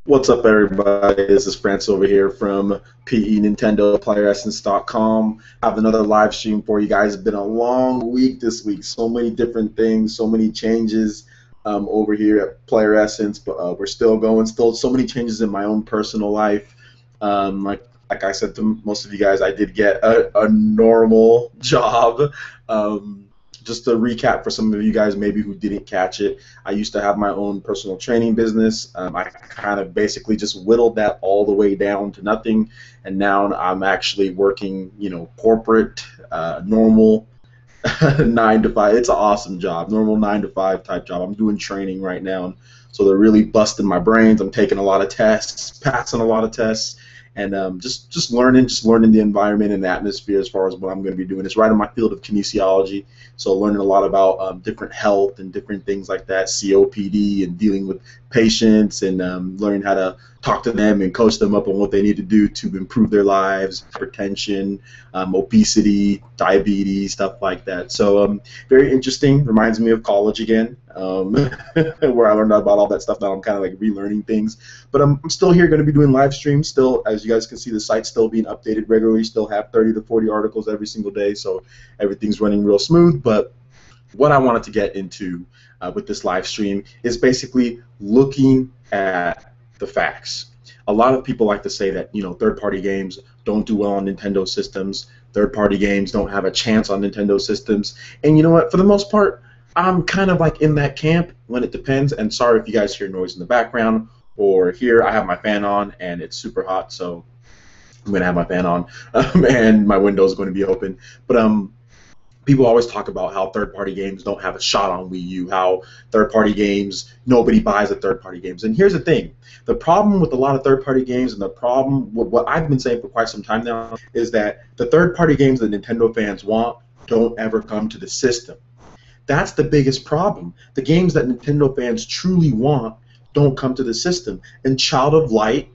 What's up, everybody? This is France over here from PE Nintendo PlayerEssence.com. I have another live stream for you guys. It's been a long week this week. So many different things, so many changes over here at Player Essence, but we're still going. Still, so many changes in my own personal life. Like I said to most of you guys, I did get a normal job. Um, just to recap for some of you guys maybe who didn't catch it, I used to have my own personal training business. I kind of basically just whittled that all the way down to nothing, and now I'm actually working, corporate, normal 9 to 5. It's an awesome job, normal 9 to 5 type job. I'm doing training right now, so they're really busting my brains. I'm taking a lot of tests, passing a lot of tests, and just learning the environment and the atmosphere as far as what I'm going to be doing. It's right in my field of kinesiology, so learning a lot about different health and different things like that, COPD, and dealing with patients, and learning how to talk to them and coach them up on what they need to do to improve their lives, hypertension, obesity, diabetes, stuff like that. So very interesting. Reminds me of college again, where I learned about all that stuff. Now I'm kind of like relearning things. But I'm still here, going to be doing live streams. Still, as you guys can see, the site's still being updated regularly. Still have 30 to 40 articles every single day, so everything's running real smooth. But what I wanted to get into with this live stream is basically looking at the facts. A lot of people like to say that third-party games don't do well on Nintendo systems. Third-party games don't have a chance on Nintendo systems. And you know what? For the most part, I'm kind of like in that camp when it depends. And sorry if you guys hear noise in the background, or here I have my fan on and it's super hot, so I'm gonna have my fan on and my window is going to be open. But people always talk about how third-party games don't have a shot on Wii U, how third-party games, nobody buys the third-party games. And here's the thing. The problem with a lot of third-party games, and the problem with what I've been saying for quite some time now, is that the third-party games that Nintendo fans want don't ever come to the system. That's the biggest problem. The games that Nintendo fans truly want don't come to the system. And Child of Light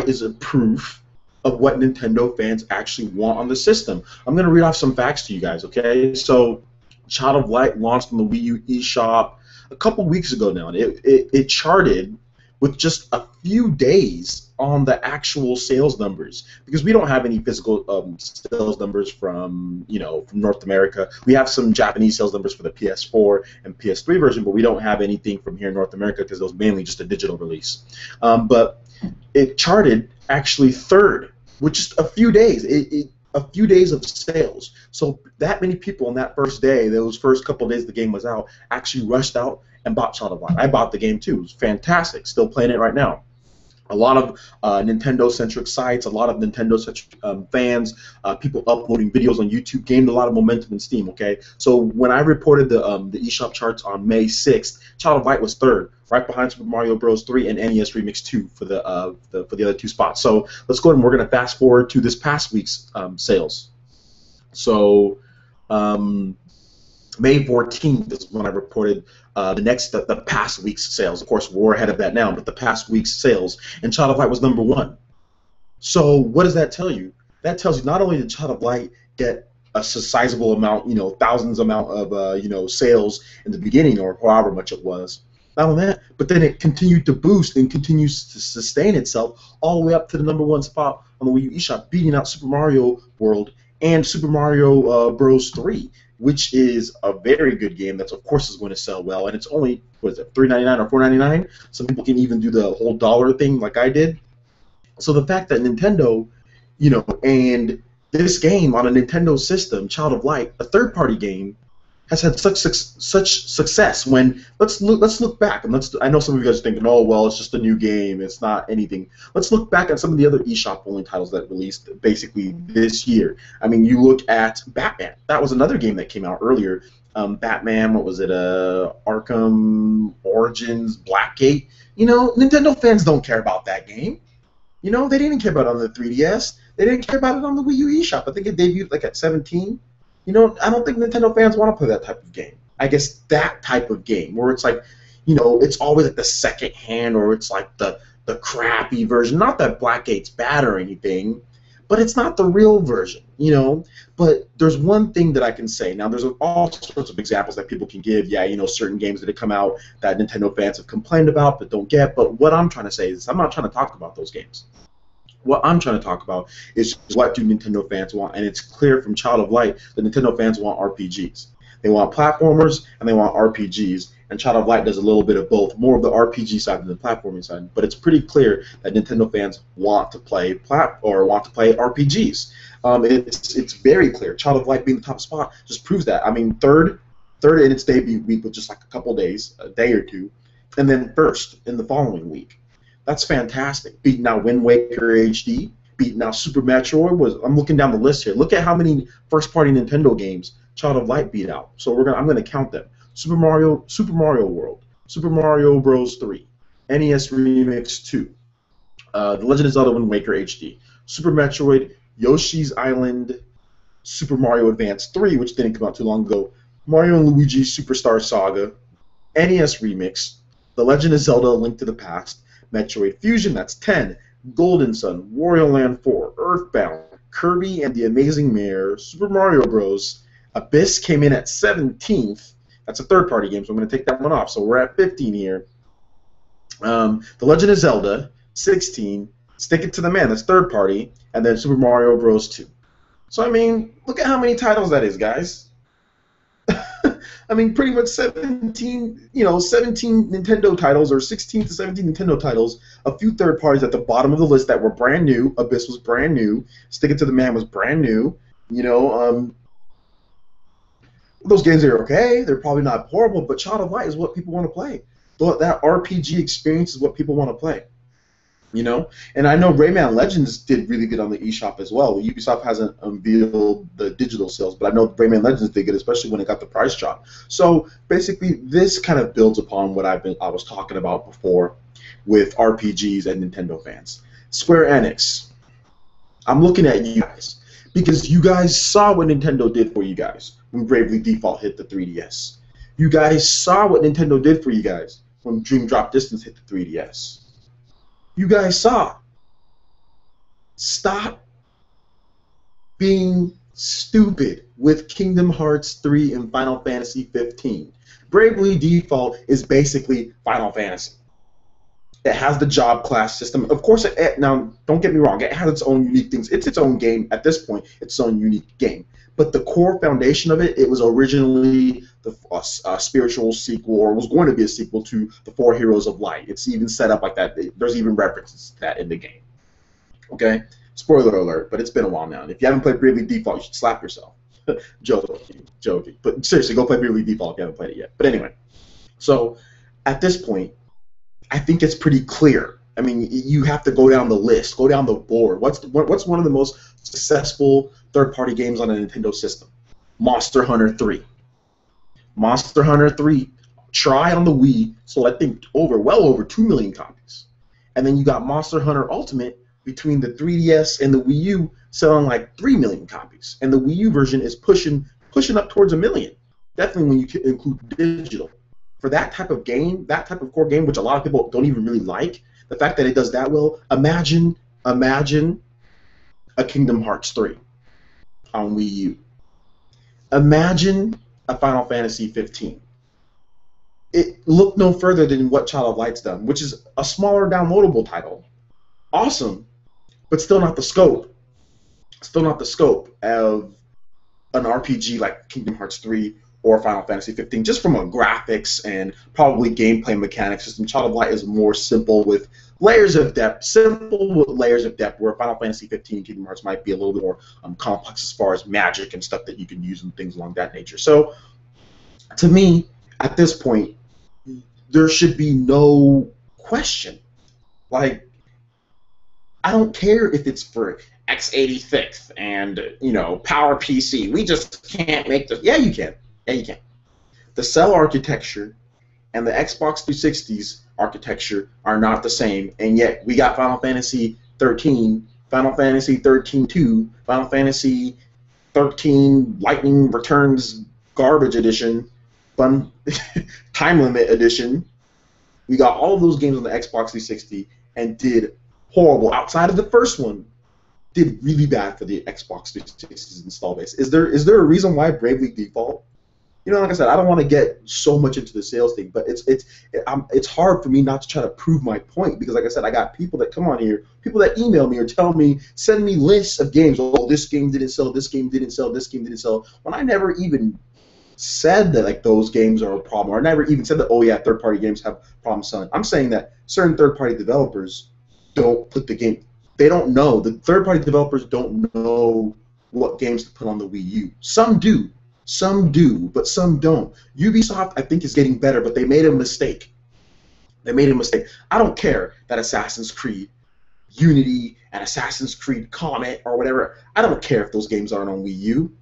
is a proof of what Nintendo fans actually want on the system. I'm going to read off some facts to you guys, okay? So, Child of Light launched on the Wii U eShop a couple weeks ago now, and it charted with just a few days on the actual sales numbers, because we don't have any physical sales numbers from from North America. We have some Japanese sales numbers for the PS4 and PS3 version, but we don't have anything from here in North America because it was mainly just a digital release. But it charted actually third with just a few days. A few days of sales. So that many people on that first day, those first couple of days the game was out, actually rushed out and bought Child of Light. I bought the game too. It was fantastic. Still playing it right now. A lot of Nintendo-centric sites, a lot of Nintendo-centric fans, people uploading videos on YouTube, gained a lot of momentum in Steam. Okay, so when I reported the eShop charts on May 6th, Child of Light was third, right behind Super Mario Bros. 3 and NES Remix 2 for the other two spots. So let's go ahead and we're going to fast forward to this past week's sales. So May 14th is when I reported the past week's sales. Of course, we're ahead of that now, but the past week's sales, and Child of Light was #1. So what does that tell you? That tells you not only did Child of Light get a sizable amount, thousands amount of sales in the beginning, or however much it was. Not only that, but then it continued to boost and continues to sustain itself all the way up to the #1 spot on the Wii U eShop, beating out Super Mario World and Super Mario Bros. 3, which is a very good game that, of course, is going to sell well. And it's only, what is it, $3.99 or $4.99? Some people can even do the whole dollar thing like I did. So the fact that Nintendo, and this game on a Nintendo system, Child of Light, a third-party game, has had such success. When let's look back, and I know some of you guys are thinking, oh well, it's just a new game, it's not anything. Let's look back at some of the other eShop only titles that released basically this year. I mean, you look at Batman. That was another game that came out earlier. Batman, what was it? Arkham Origins, Blackgate. Nintendo fans don't care about that game. They didn't care about it on the 3DS. They didn't care about it on the Wii U eShop. I think it debuted like at 17. I don't think Nintendo fans want to play that type of game. I guess that type of game where it's like, it's always like the second hand, or it's like the crappy version. Not that Blackgate's bad or anything, but it's not the real version, you know. But there's one thing that I can say. Now, there's all sorts of examples that people can give. Yeah, you know, certain games that have come out that Nintendo fans have complained about but don't get. But what I'm trying to say is I'm not trying to talk about those games. What I'm trying to talk about is what do Nintendo fans want, and it's clear from Child of Light that Nintendo fans want RPGs. They want platformers and they want RPGs, and Child of Light does a little bit of both, more of the RPG side than the platforming side. But it's pretty clear that Nintendo fans want to play RPGs. It's very clear. Child of Light being the top spot just proves that. I mean, third in its debut week with just like a couple days, a day or two, and then first in the following week. That's fantastic. Beating out Wind Waker HD, beating out Super Metroid. I'm looking down the list here. Look at how many first-party Nintendo games Child of Light beat out. So I'm gonna count them. Super Mario World, Super Mario Bros. 3, NES Remix 2, The Legend of Zelda Wind Waker HD, Super Metroid, Yoshi's Island, Super Mario Advance 3, which didn't come out too long ago, Mario and Luigi Superstar Saga, NES Remix, The Legend of Zelda Link to the Past, Metroid Fusion, that's 10, Golden Sun, Wario Land 4, Earthbound, Kirby and the Amazing Mayor, Super Mario Bros. Abyss came in at 17th. That's a third-party game, so I'm going to take that one off. So we're at 15 here. The Legend of Zelda, 16. Stick It to the Man, that's third-party. And then Super Mario Bros. 2. So, I mean, look at how many titles that is, guys. I mean, pretty much 17 Nintendo titles, or 16 to 17 Nintendo titles, a few third parties at the bottom of the list that were brand new. Abyss was brand new. Stick It to the Man was brand new. You know, those games are okay. They're probably not horrible, but Child of Light is what people want to play. That RPG experience is what people want to play. You know, and I know Rayman Legends did really good on the eShop as well. Ubisoft hasn't unveiled the digital sales, but I know Rayman Legends did good, especially when it got the price drop. So basically, this kind of builds upon what I was talking about before with RPGs and Nintendo fans. Square Enix, I'm looking at you guys because you guys saw what Nintendo did for you guys when Bravely Default hit the 3DS. You guys saw what Nintendo did for you guys when Dream Drop Distance hit the 3DS. You guys saw. Stop being stupid with Kingdom Hearts 3 and Final Fantasy 15. Bravely Default is basically Final Fantasy. It has the job class system. Of course, now don't get me wrong, it has its own unique things. It's its own game at this point. It's its own unique game. But the core foundation of it was originally the spiritual sequel, or was going to be a sequel to the Four Heroes of Light. It's even set up like that. There's even references to that in the game. Okay? Spoiler alert, but it's been a while now. And if you haven't played Bravely Default, you should slap yourself. Joking. But seriously, go play Bravely Default if you haven't played it yet. But anyway, so at this point, I think it's pretty clear. I mean, you have to go down the list, go down the board. What's one of the most successful third-party games on a Nintendo system? Monster Hunter 3. Monster Hunter 3, try on the Wii, so I think well over 2 million copies. And then you got Monster Hunter Ultimate between the 3DS and the Wii U selling like 3 million copies. And the Wii U version is pushing up towards 1 million. Definitely when you include digital. For that type of game, that type of core game, which a lot of people don't even really like, the fact that it does that well, imagine a Kingdom Hearts 3 on Wii U. Imagine a Final Fantasy 15. It looked no further than what Child of Light's done, which is a smaller downloadable title. Awesome, but still not the scope. Still not the scope of an RPG like Kingdom Hearts 3 or Final Fantasy 15, just from a graphics and probably gameplay mechanics system. Child of Light is more simple with layers of depth, where Final Fantasy 15 and Kingdom Hearts might be a little bit more complex as far as magic and stuff that you can use and things along that nature. So, to me, at this point, there should be no question. Like, I don't care if it's for x86 and, Power PC. We just can't make this. Yeah, you can. Yeah, you can. The cell architecture and the Xbox 360's architecture are not the same, and yet we got Final Fantasy 13, Final Fantasy 13-2, Final Fantasy 13 Lightning Returns Garbage Edition, Time Limit Edition. We got all of those games on the Xbox 360 and did horrible. Outside of the first one, did really bad for the Xbox 360's install base. Is there a reason why Bravely Default? You know, like I said, I don't want to get so much into the sales thing, but it's hard for me not to try to prove my point because, like I said, I got people that come on here, people that email me or tell me, send me lists of games. Oh, this game didn't sell, this game didn't sell, this game didn't sell. When I never even said that like those games are a problem, or I never even said that, oh yeah, third-party games have problems selling. I'm saying that certain third-party developers don't put the game. They don't know. The third-party developers don't know what games to put on the Wii U. Some do. Some do, but some don't. Ubisoft, I think, is getting better, but they made a mistake. They made a mistake. I don't care that Assassin's Creed Unity and Assassin's Creed Comet or whatever, I don't care if those games aren't on Wii U.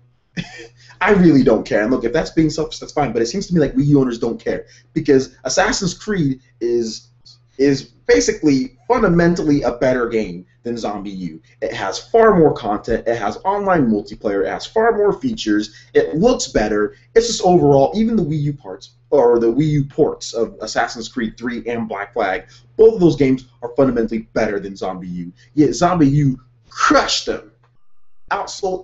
I really don't care. And look, if that's being selfish, that's fine, but it seems to me like Wii U owners don't care because Assassin's Creed is basically fundamentally a better game than Zombie U. It has far more content, it has online multiplayer, it has far more features, it looks better. It's just overall, even the Wii U parts, or the Wii U ports of Assassin's Creed 3 and Black Flag, both of those games are fundamentally better than Zombie U. Yet Zombie U crushed them.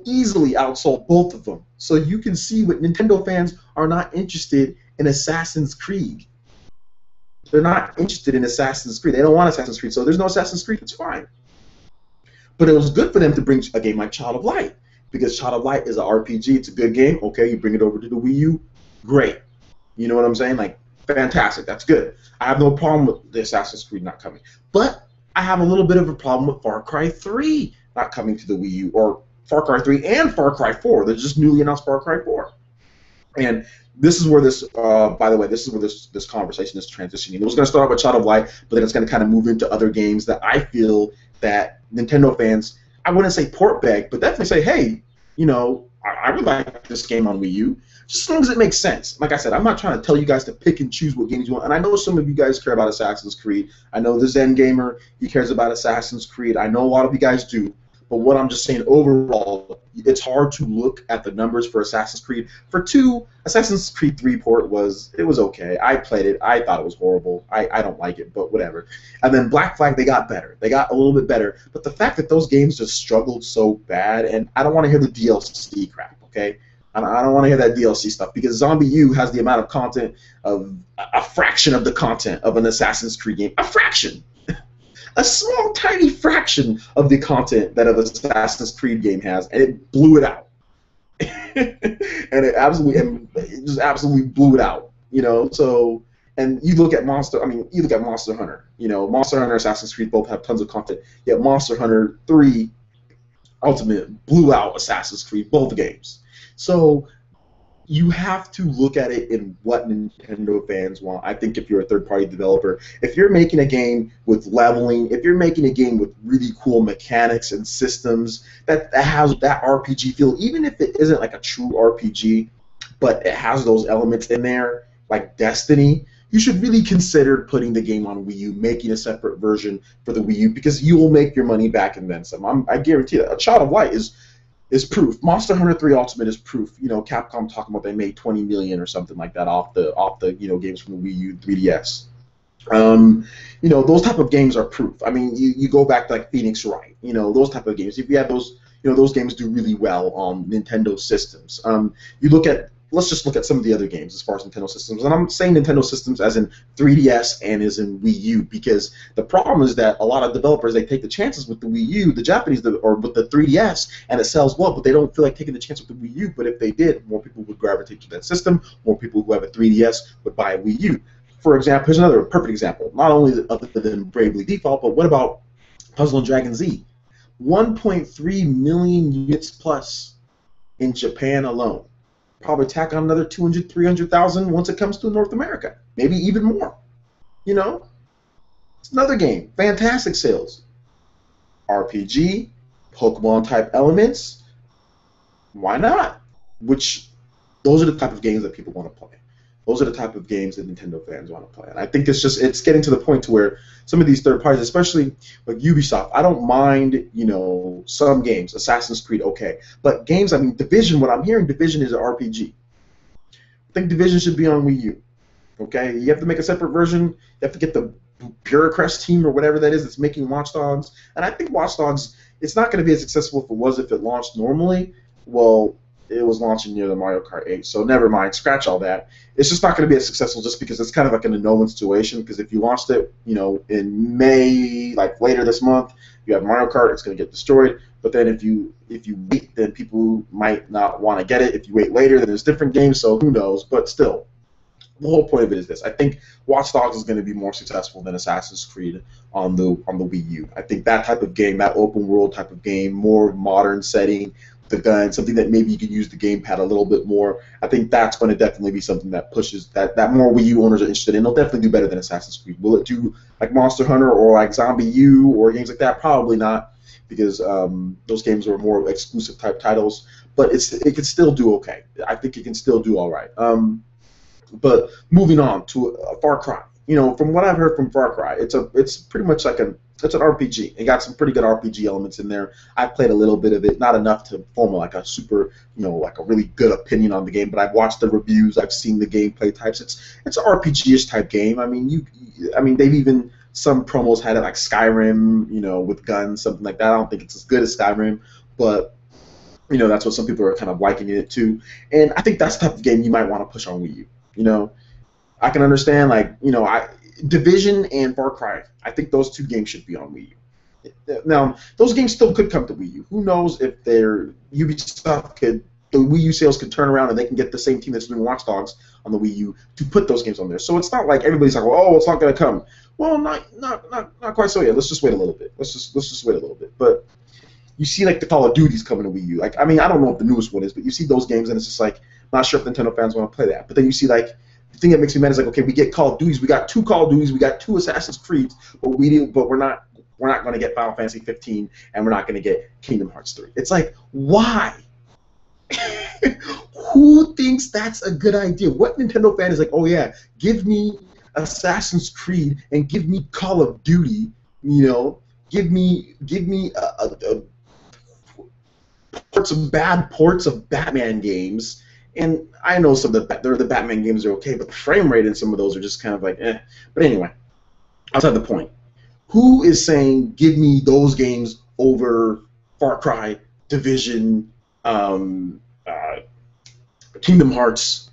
Easily outsold both of them. So you can see what Nintendo fans are not interested in Assassin's Creed. They're not interested in Assassin's Creed. They don't want Assassin's Creed, so there's no Assassin's Creed. It's fine. But it was good for them to bring a game like Child of Light, because Child of Light is an RPG. It's a good game. Okay, you bring it over to the Wii U, great. You know what I'm saying? Like, fantastic. That's good. I have no problem with the Assassin's Creed not coming. But I have a little bit of a problem with Far Cry 3 not coming to the Wii U, or Far Cry 3 and Far Cry 4. They just newly announced Far Cry 4. And this is where this, by the way, this is where this conversation is transitioning. It was going to start with Child of Light, but then it's going to kind of move into other games that I feel that Nintendo fans, I wouldn't say port beg, but definitely say, hey, you know, I would like this game on Wii U, just as long as it makes sense. Like I said, I'm not trying to tell you guys to pick and choose what games you want, and I know some of you guys care about Assassin's Creed. I know the Zen Gamer, he cares about Assassin's Creed. I know a lot of you guys do. But what I'm just saying, overall, it's hard to look at the numbers for Assassin's Creed. For 2, Assassin's Creed 3 port was okay. I played it. I thought it was horrible. I don't like it, but whatever. And then Black Flag, they got better. They got a little bit better. But the fact that those games just struggled so bad, and I don't want to hear the DLC crap, okay? I don't want to hear that DLC stuff, because Zombie U has the amount of content of a fraction of the content of an Assassin's Creed game. A fraction! A small, tiny fraction of the content that an Assassin's Creed game has, and it blew it out. And it just absolutely blew it out. You know, so, and you look at Monster Hunter. You know, Monster Hunter, Assassin's Creed both have tons of content. Yet Monster Hunter 3 Ultimate blew out Assassin's Creed, both games. So you have to look at it in what Nintendo fans want. I think if you're a third-party developer, if you're making a game with leveling, if you're making a game with really cool mechanics and systems that has that RPG feel, even if it isn't like a true RPG, but it has those elements in there, like Destiny, you should really consider putting the game on Wii U, making a separate version for the Wii U, because you will make your money back and then some. I guarantee that. A Child of Light is proof. Monster Hunter 3 Ultimate is proof. You know, Capcom talking about they made 20 million or something like that off the games from the Wii U 3DS. You know, those type of games are proof. I mean, you go back to like Phoenix Wright. You know, those type of games. If you have those, you know, those games do really well on Nintendo systems. Let's just look at some of the other games as far as Nintendo systems. And I'm saying Nintendo systems as in 3DS and as in Wii U, because the problem is that a lot of developers, they take the chances with the Wii U, the Japanese, or with the 3DS, and it sells well, but they don't feel like taking the chance with the Wii U. But if they did, more people would gravitate to that system. More people who have a 3DS would buy a Wii U. For example, here's another perfect example. Not only other than Bravely Default, but what about Puzzle & Dragon Z? 1.3 million units plus in Japan alone. Probably tack on another 200, 300,000 once it comes to North America. Maybe even more. You know? It's another game. Fantastic sales. RPG, Pokemon-type elements. Why not? Those are the type of games that people want to play. Those are the type of games that Nintendo fans want to play. And I think it's getting to the point to where some of these third parties, especially like Ubisoft, I don't mind, you know, some games, Assassin's Creed, okay. But games, I mean, Division, what I'm hearing, Division is an RPG. I think Division should be on Wii U. Okay? You have to make a separate version. You have to get the Bureaucrats team or whatever that is that's making Watch Dogs. And I think Watch Dogs, it's not going to be as successful if it was if it launched normally. Well, it was launching near the Mario Kart 8, so never mind, scratch all that. It's just not going to be as successful just because it's kind of like an no-win situation, because if you launched it, in May, like later this month, you have Mario Kart, it's going to get destroyed. But then if you wait, then people might not want to get it. If you wait later, then there's different games, so who knows? But still, the whole point of it is this. I think Watch Dogs is going to be more successful than Assassin's Creed on the Wii U. I think that type of game, that open world type of game, more modern setting, the gun, something that maybe you could use the gamepad a little bit more. I think that's going to definitely be something that pushes that more Wii U owners are interested in. It'll definitely do better than Assassin's Creed. Will it do like Monster Hunter or like Zombie U or games like that? Probably not, because those games are more exclusive type titles. But it can still do okay. I think it can still do all right. But moving on to Far Cry. From what I've heard from Far Cry, it's pretty much like it's an RPG. It got some pretty good RPG elements in there. I've played a little bit of it, not enough to form like a super, like a really good opinion on the game. But I've watched the reviews, I've seen the gameplay types. It's an RPG-ish type game. I mean, they've even some promos had it like Skyrim, with guns, something like that. I don't think it's as good as Skyrim, but that's what some people are kind of likening it to. And I think that's the type of game you might want to push on Wii U. I can understand, Division and Far Cry, I think those two games should be on Wii U. Now, those games still could come to Wii U. Who knows if the Wii U sales could turn around and they can get the same team that's doing Watch Dogs on the Wii U to put those games on there. So it's not like everybody's like, oh, it's not going to come. Well, not quite so yet. Let's just wait a little bit. Let's just wait a little bit. But you see, like, the Call of Duties coming to Wii U. I don't know what the newest one is, but you see those games and it's just like, not sure if Nintendo fans want to play that. But then you see, like, the thing that makes me mad is like, okay, we get Call of Duties, we got 2 Call of Duties, we got 2 Assassin's Creeds, but we're not going to get Final Fantasy 15, and we're not going to get Kingdom Hearts 3. It's like, why? Who thinks that's a good idea? What Nintendo fan is like, oh yeah, give me Assassin's Creed and give me Call of Duty, give me ports of Batman games. And I know some of the Batman games are okay, but the frame rate in some of those are just kind of like, eh. But anyway, outside the point, who is saying give me those games over Far Cry, Division, Kingdom Hearts,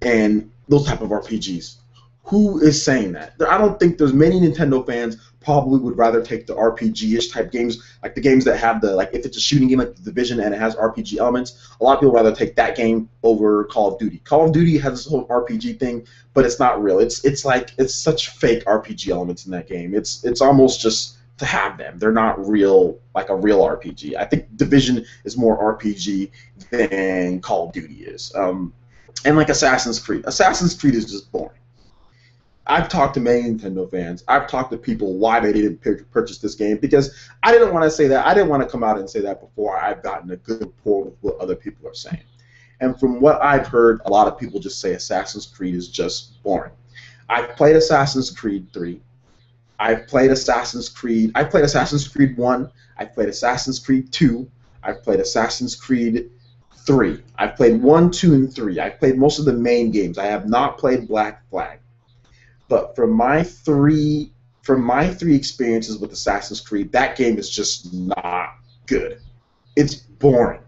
and those type of RPGs? Who is saying that? I don't think there's many Nintendo fans probably would rather take the RPG-ish type games, like the games that have if it's a shooting game like The Division and it has RPG elements, a lot of people rather take that game over Call of Duty. Call of Duty has this whole RPG thing, but it's not real. It's such fake RPG elements in that game. It's almost just to have them. They're not real, like a real RPG. I think Division is more RPG than Call of Duty is. And like Assassin's Creed. Assassin's Creed is just boring. I've talked to many Nintendo fans. I've talked to people why they didn't purchase this game, because I didn't want to say that. I didn't want to come out and say that before I've gotten a good rapport with what other people are saying. And from what I've heard, a lot of people just say Assassin's Creed is just boring. I've played Assassin's Creed 3. I've played Assassin's Creed 1. I've played Assassin's Creed 2. I've played Assassin's Creed 3. I've played 1, 2, and 3. I've played most of the main games. I have not played Black Flag. But from my three experiences with Assassin's Creed, that game is just not good. It's boring.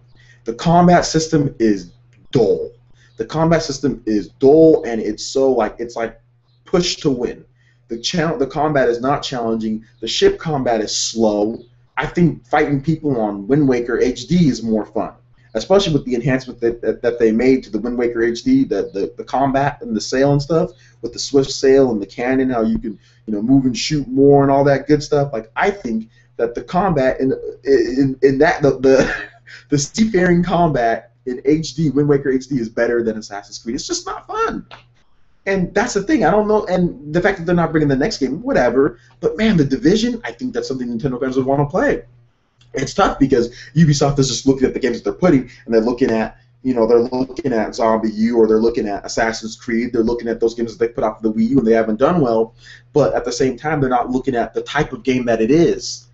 The combat system is dull. The combat system is dull, and it's like push to win. The combat is not challenging. The ship combat is slow. I think fighting people on Wind Waker HD is more fun, especially with the enhancement that they made to the Wind Waker HD, the combat and the sail and stuff, with the swift sail and the cannon, how you can move and shoot more and all that good stuff. Like, I think that the combat in that the seafaring combat in HD, Wind Waker HD, is better than Assassin's Creed. It's just not fun. And that's the thing. I don't know. And the fact that they're not bringing the next game, whatever. But man, The Division, I think that's something Nintendo fans would want to play. It's tough because Ubisoft is just looking at the games that they're putting, and they're looking at Zombie U, or they're looking at Assassin's Creed. They're looking at those games that they put out for the Wii U and they haven't done well. But at the same time, they're not looking at the type of game that it is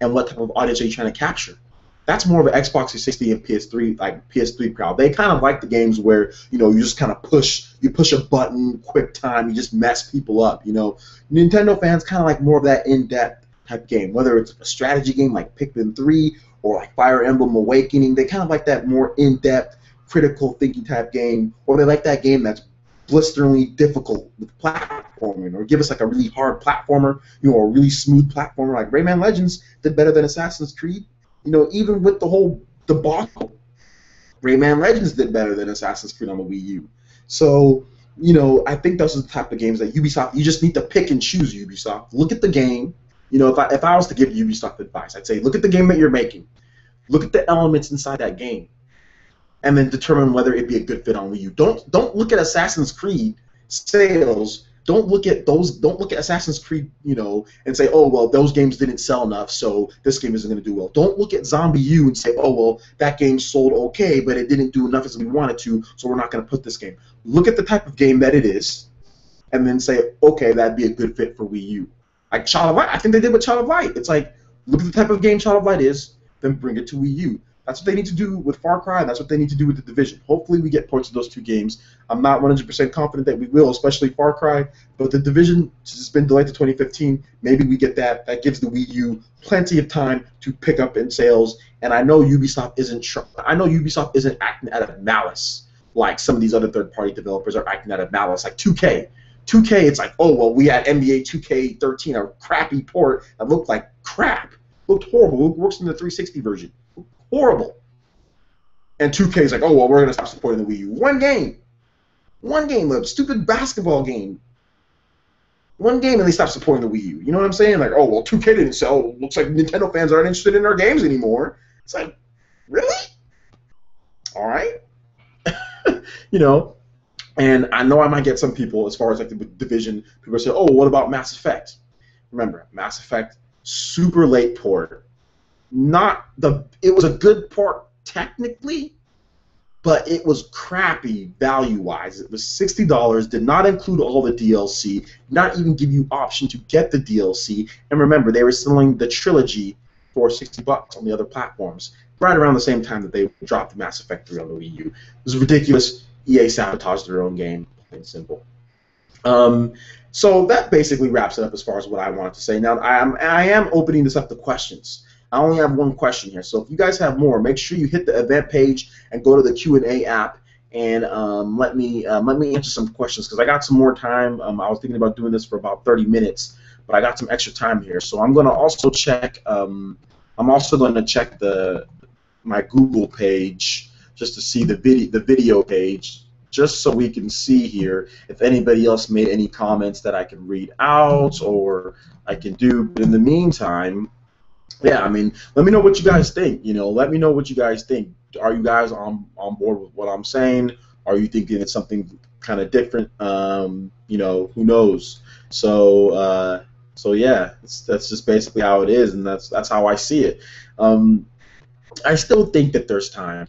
and what type of audience are you trying to capture. That's more of an Xbox 360 and PS3, like PS3 crowd. They kind of like the games where you just kind of push a button, quick time, you just mess people up. Nintendo fans kind of like more of that in-depth type game, whether it's a strategy game like Pikmin 3 or like Fire Emblem Awakening. They kind of like that more in-depth, critical thinking type game, or they like that game that's blisteringly difficult with platforming, or give us like a really hard platformer, a really smooth platformer. Like Rayman Legends did better than Assassin's Creed. Even with the whole debacle, Rayman Legends did better than Assassin's Creed on the Wii U. So, I think those are the type of games that Ubisoft, you just need to pick and choose. Ubisoft, look at the game. If I was to give Ubisoft advice, I'd say look at the game that you're making, look at the elements inside that game, and then determine whether it'd be a good fit on Wii U. Don't look at Assassin's Creed sales. Don't look at Assassin's Creed, and say, oh well, those games didn't sell enough, so this game isn't going to do well. Don't look at Zombie U and say, oh well, that game sold okay, but it didn't do enough as we wanted to, so we're not going to put this game. Look at the type of game that it is, and then say, okay, that'd be a good fit for Wii U. Like Child of Light, I think they did with Child of Light. It's like, look at the type of game Child of Light is, then bring it to Wii U. That's what they need to do with Far Cry, and that's what they need to do with The Division. Hopefully we get ports of those two games. I'm not 100% confident that we will, especially Far Cry, but The Division has been delayed to 2015. Maybe we get that. That gives the Wii U plenty of time to pick up in sales, and I know Ubisoft isn't acting out of malice like some of these other third-party developers are acting out of malice, like 2K. 2K, it's like, oh, well, we had NBA 2K13, a crappy port that looked like crap. Looked horrible. It works in the 360 version. Horrible. And 2K is like, oh, well, we're going to stop supporting the Wii U. One game, a stupid basketball game. One game, and they stop supporting the Wii U. You know what I'm saying? Like, oh, well, 2K didn't sell. Looks like Nintendo fans aren't interested in our games anymore. It's like, really? All right. And I know I might get some people, as far as like the Division, people say, oh, what about Mass Effect? Remember, Mass Effect, super late port. It was a good port technically, but it was crappy value-wise. It was $60, did not include all the DLC, did not even give you option to get the DLC. And remember, they were selling the trilogy for $60 on the other platforms, right around the same time that they dropped the Mass Effect 3 on the Wii U. It was ridiculous. EA sabotaged their own game, plain and simple. So that basically wraps it up as far as what I wanted to say. Now, I am opening this up to questions. I only have one question here, so if you guys have more, make sure you hit the event page and go to the Q&A app and let me answer some questions, because I got some more time. I was thinking about doing this for about 30 minutes, but I got some extra time here. So I'm going to also check. I'm also going to check my Google page just to see the video page, just so we can see here if anybody else made any comments that I can read out or I can do. But in the meantime, yeah, I mean, let me know what you guys think. Let me know what you guys think. Are you guys on board with what I'm saying? Are you thinking it's something kind of different? Who knows? So yeah, that's just basically how it is, and that's how I see it. I still think that there's time.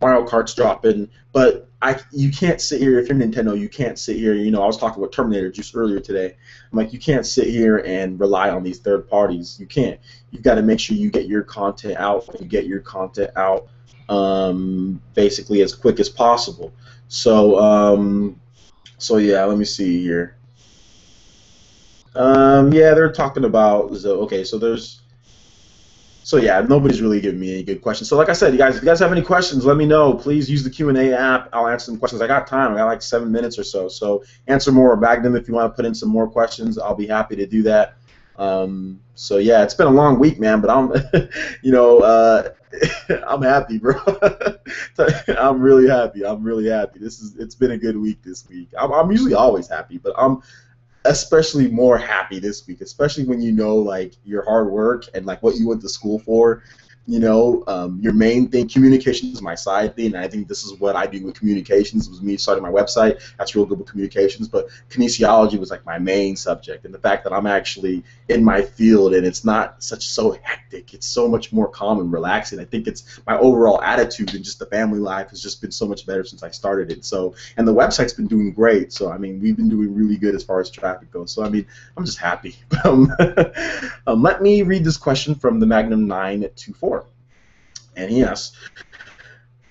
Mario Kart's dropping, but you can't sit here, if you're Nintendo, you can't sit here. I was talking about Terminator just earlier today. I'm like, you can't sit here and rely on these third parties. You can't. You've got to make sure you get your content out. You get your content out basically as quick as possible. So yeah, let me see here. Yeah, they're talking about okay. So yeah, nobody's really giving me any good questions. So like I said, if you guys have any questions, let me know. Please use the Q&A app. I'll answer some questions. I got time. I got like 7 minutes or so. So answer more or bag them if you want to put in some more questions. I'll be happy to do that. So yeah, it's been a long week, man. But I'm, I'm happy, bro. I'm really happy. It's been a good week this week. I'm usually always happy, but I'm especially more happy this week, especially when like your hard work and like what you went to school for. Your main thing, communications is my side thing, and I think this is what I do with communications. Was me starting my website. That's real good with communications, but kinesiology was like my main subject, and the fact that I'm actually in my field and it's not so hectic, it's so much more calm and relaxing. I think it's my overall attitude and just the family life has just been so much better since I started it. So, and the website's been doing great. So, I mean, we've been doing really good as far as traffic goes. So, I mean, I'm just happy. Let me read this question from the Magnum 924. And he asks,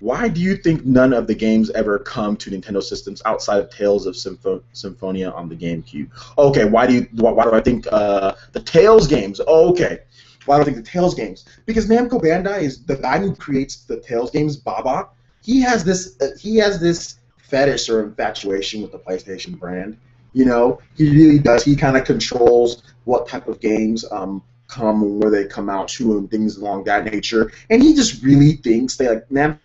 Why do you think none of the games ever come to Nintendo systems outside of Tales of Symphonia on the GameCube? Okay, why do I think the Tales games? Oh, okay, why do I think the Tales games? Because Namco Bandai is the guy who creates the Tales games, Baba. He has this fetish or infatuation with the PlayStation brand. You know, he really does. He kind of controls what type of games come and where they come out to and things along that nature. And he just really thinks they like, man,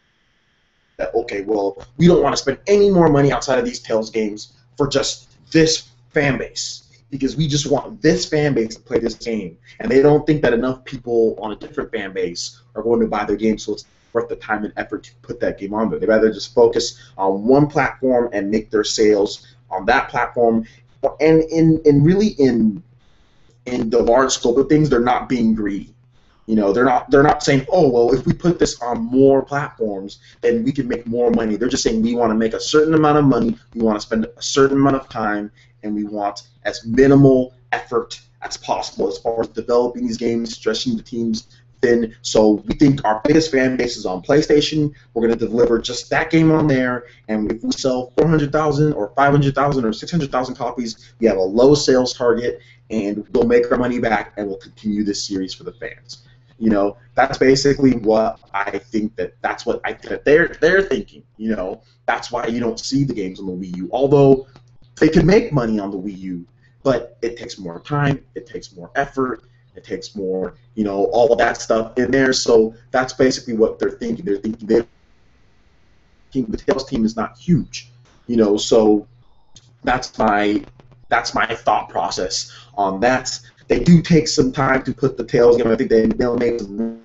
that, okay, well, we don't want to spend any more money outside of these Tales games for just this fan base because we just want this fan base to play this game, and they don't think that enough people on a different fan base are going to buy their game, so it's worth the time and effort to put that game on there. They rather just focus on one platform and make their sales on that platform, and in the large scope of things, they're not being greedy. You know, they're not saying, oh well, if we put this on more platforms, then we can make more money. They're just saying we want to make a certain amount of money, we want to spend a certain amount of time, and we want as minimal effort as possible as far as developing these games, stretching the teams thin. So we think our biggest fan base is on PlayStation. We're going to deliver just that game on there, and if we sell 400,000 or 500,000 or 600,000 copies, we have a low sales target, and we'll make our money back, and we'll continue this series for the fans. You know, that's basically what I think that's what I think that they're thinking. You know, that's why you don't see the games on the Wii U. Although they can make money on the Wii U, but it takes more time, it takes more effort, it takes more, you know, all of that stuff in there. So that's basically what they're thinking. They're thinking the Tails team is not huge, you know. So that's my thought process on that. They do take some time to put the Tails game. I think they'll make some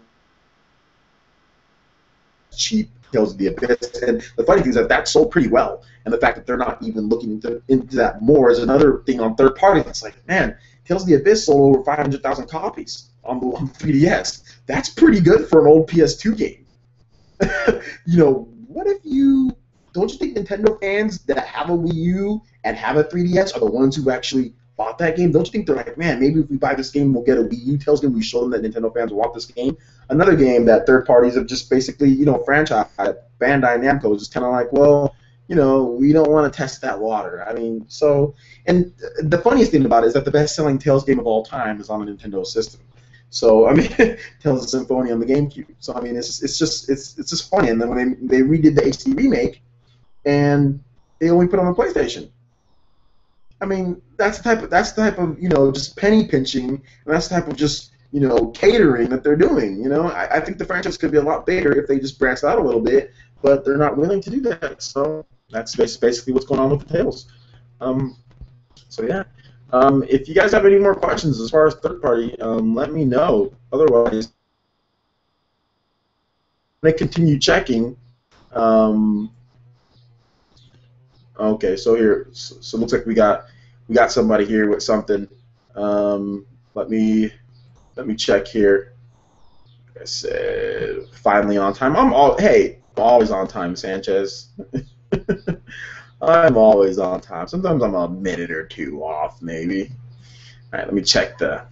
cheap Tales of the Abyss. And the funny thing is that sold pretty well. And the fact that they're not even looking into that more is another thing on third party. It's like, man, Tales of the Abyss sold over 500,000 copies on 3DS. That's pretty good for an old PS2 game. You know, don't you think Nintendo fans that have a Wii U and have a 3DS are the ones who actually bought that game? Don't you think they're like, man, maybe if we buy this game, we'll get a Wii U Tales game. We show them that Nintendo fans want this game. Another game that third parties have just basically, you know, franchise Bandai Namco is just kind of like, well, you know, we don't want to test that water. I mean, so, and the funniest thing about it is that the best-selling Tales game of all time is on a Nintendo system. So I mean, Tales of Symphonia on the GameCube. So I mean, it's just funny. And then when they redid the HD remake, and they only put it on the PlayStation. I mean, that's the type of you know, just penny pinching, and that's the type of just, you know, catering that they're doing. You know, I think the franchise could be a lot bigger if they just branched out a little bit, but they're not willing to do that. So that's basically what's going on with the Tales. So yeah. If you guys have any more questions as far as third party, let me know. Otherwise, I'm gonna continue checking. Okay, so here, so it looks like we got somebody here with something. Let me check here. Like I said, finally on time. I'm always on time, Sanchez. I'm always on time. Sometimes I'm a minute or two off, maybe. All right, let me check the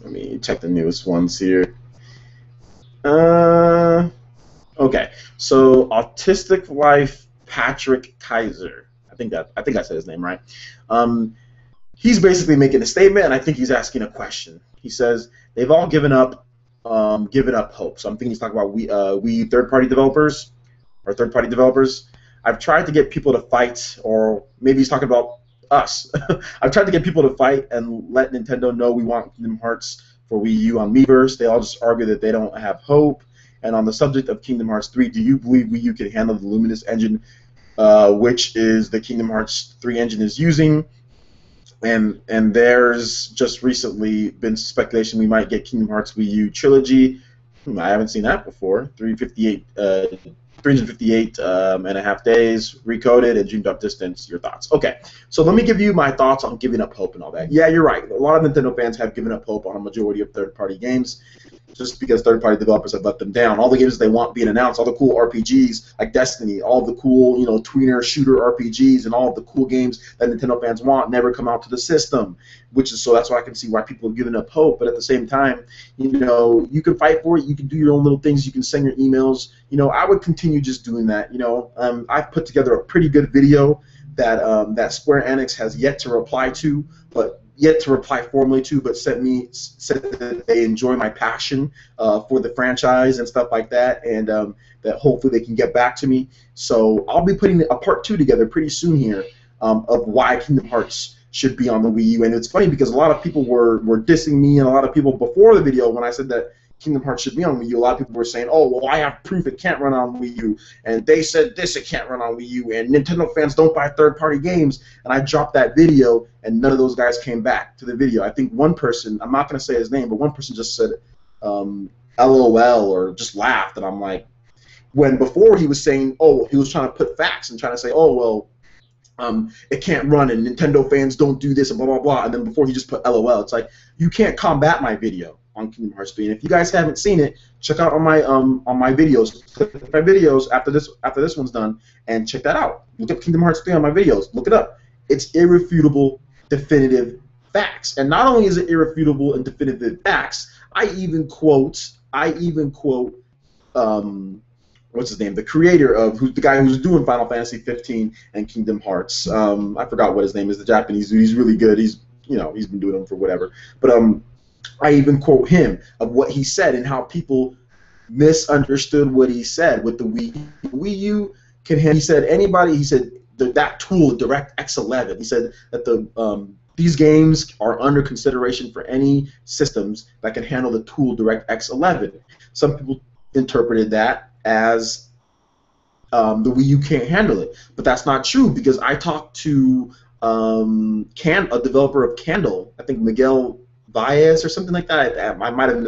newest ones here. Okay, so Autistic Life Patrick Kaiser. I think I said his name right. He's basically making a statement, and I think he's asking a question. He says they've all given up hope. So I'm thinking he's talking about we third-party developers or third-party developers. I've tried to get people to fight, or maybe he's talking about us. I've tried to get people to fight and let Nintendo know we want Kingdom Hearts for Wii U on Miiverse. They all just argue that they don't have hope. And on the subject of Kingdom Hearts 3, do you believe Wii U can handle the Luminous engine, which is the Kingdom Hearts 3 engine is using? And there's just recently been speculation we might get Kingdom Hearts Wii U Trilogy. I haven't seen that before. 358 and a half days, recoded, and zoomed up distance. Your thoughts? Okay, so let me give you my thoughts on giving up hope and all that. Yeah, you're right. A lot of Nintendo fans have given up hope on a majority of third-party games. just because third-party developers have let them down. All the games they want being announced, all the cool RPGs like Destiny, all the cool, you know, tweener shooter RPGs, and all of the cool games that Nintendo fans want never come out to the system. Which is, so that's why I can see why people are giving up hope. But at the same time, you know, you can fight for it. You can do your own little things. You can send your emails. You know, I would continue just doing that. You know, I've put together a pretty good video that that Square Enix has yet to reply to, but yet to reply formally to, but said that they enjoy my passion for the franchise and stuff like that, and that hopefully they can get back to me. So I'll be putting a part 2 together pretty soon here of why Kingdom Hearts should be on the Wii U. And it's funny because a lot of people were dissing me, and a lot of people before the video when I said that Kingdom Hearts should be on Wii U, a lot of people were saying, oh, well, I have proof it can't run on Wii U, and they said this, it can't run on Wii U, and Nintendo fans don't buy third-party games, and I dropped that video, and none of those guys came back to the video. I think one person, I'm not going to say his name, but one person just said LOL or just laughed, and I'm like, when before he was saying, oh, he was trying to put facts and trying to say, oh, well, it can't run, and Nintendo fans don't do this, and blah, blah, blah, and then before he just put LOL. It's like, you can't combat my video on Kingdom Hearts 3. And if you guys haven't seen it, check out on my videos. Click my videos after this one's done, and check that out. Look up Kingdom Hearts 3 on my videos. Look it up. It's irrefutable, definitive facts. And not only is it irrefutable and definitive facts, I even quote what's his name? The creator of the guy who's doing Final Fantasy 15 and Kingdom Hearts. I forgot what his name is. The Japanese dude. He's really good. He's been doing them for whatever. But I even quote him of what he said and how people misunderstood what he said with the Wii U. Wii U can handle. He said that tool DirectX 11. He said that these games are under consideration for any systems that can handle the tool DirectX 11. Some people interpreted that as the Wii U can't handle it, but that's not true because I talked to a developer of Candle, I think Miguel Baez or something like that. I might have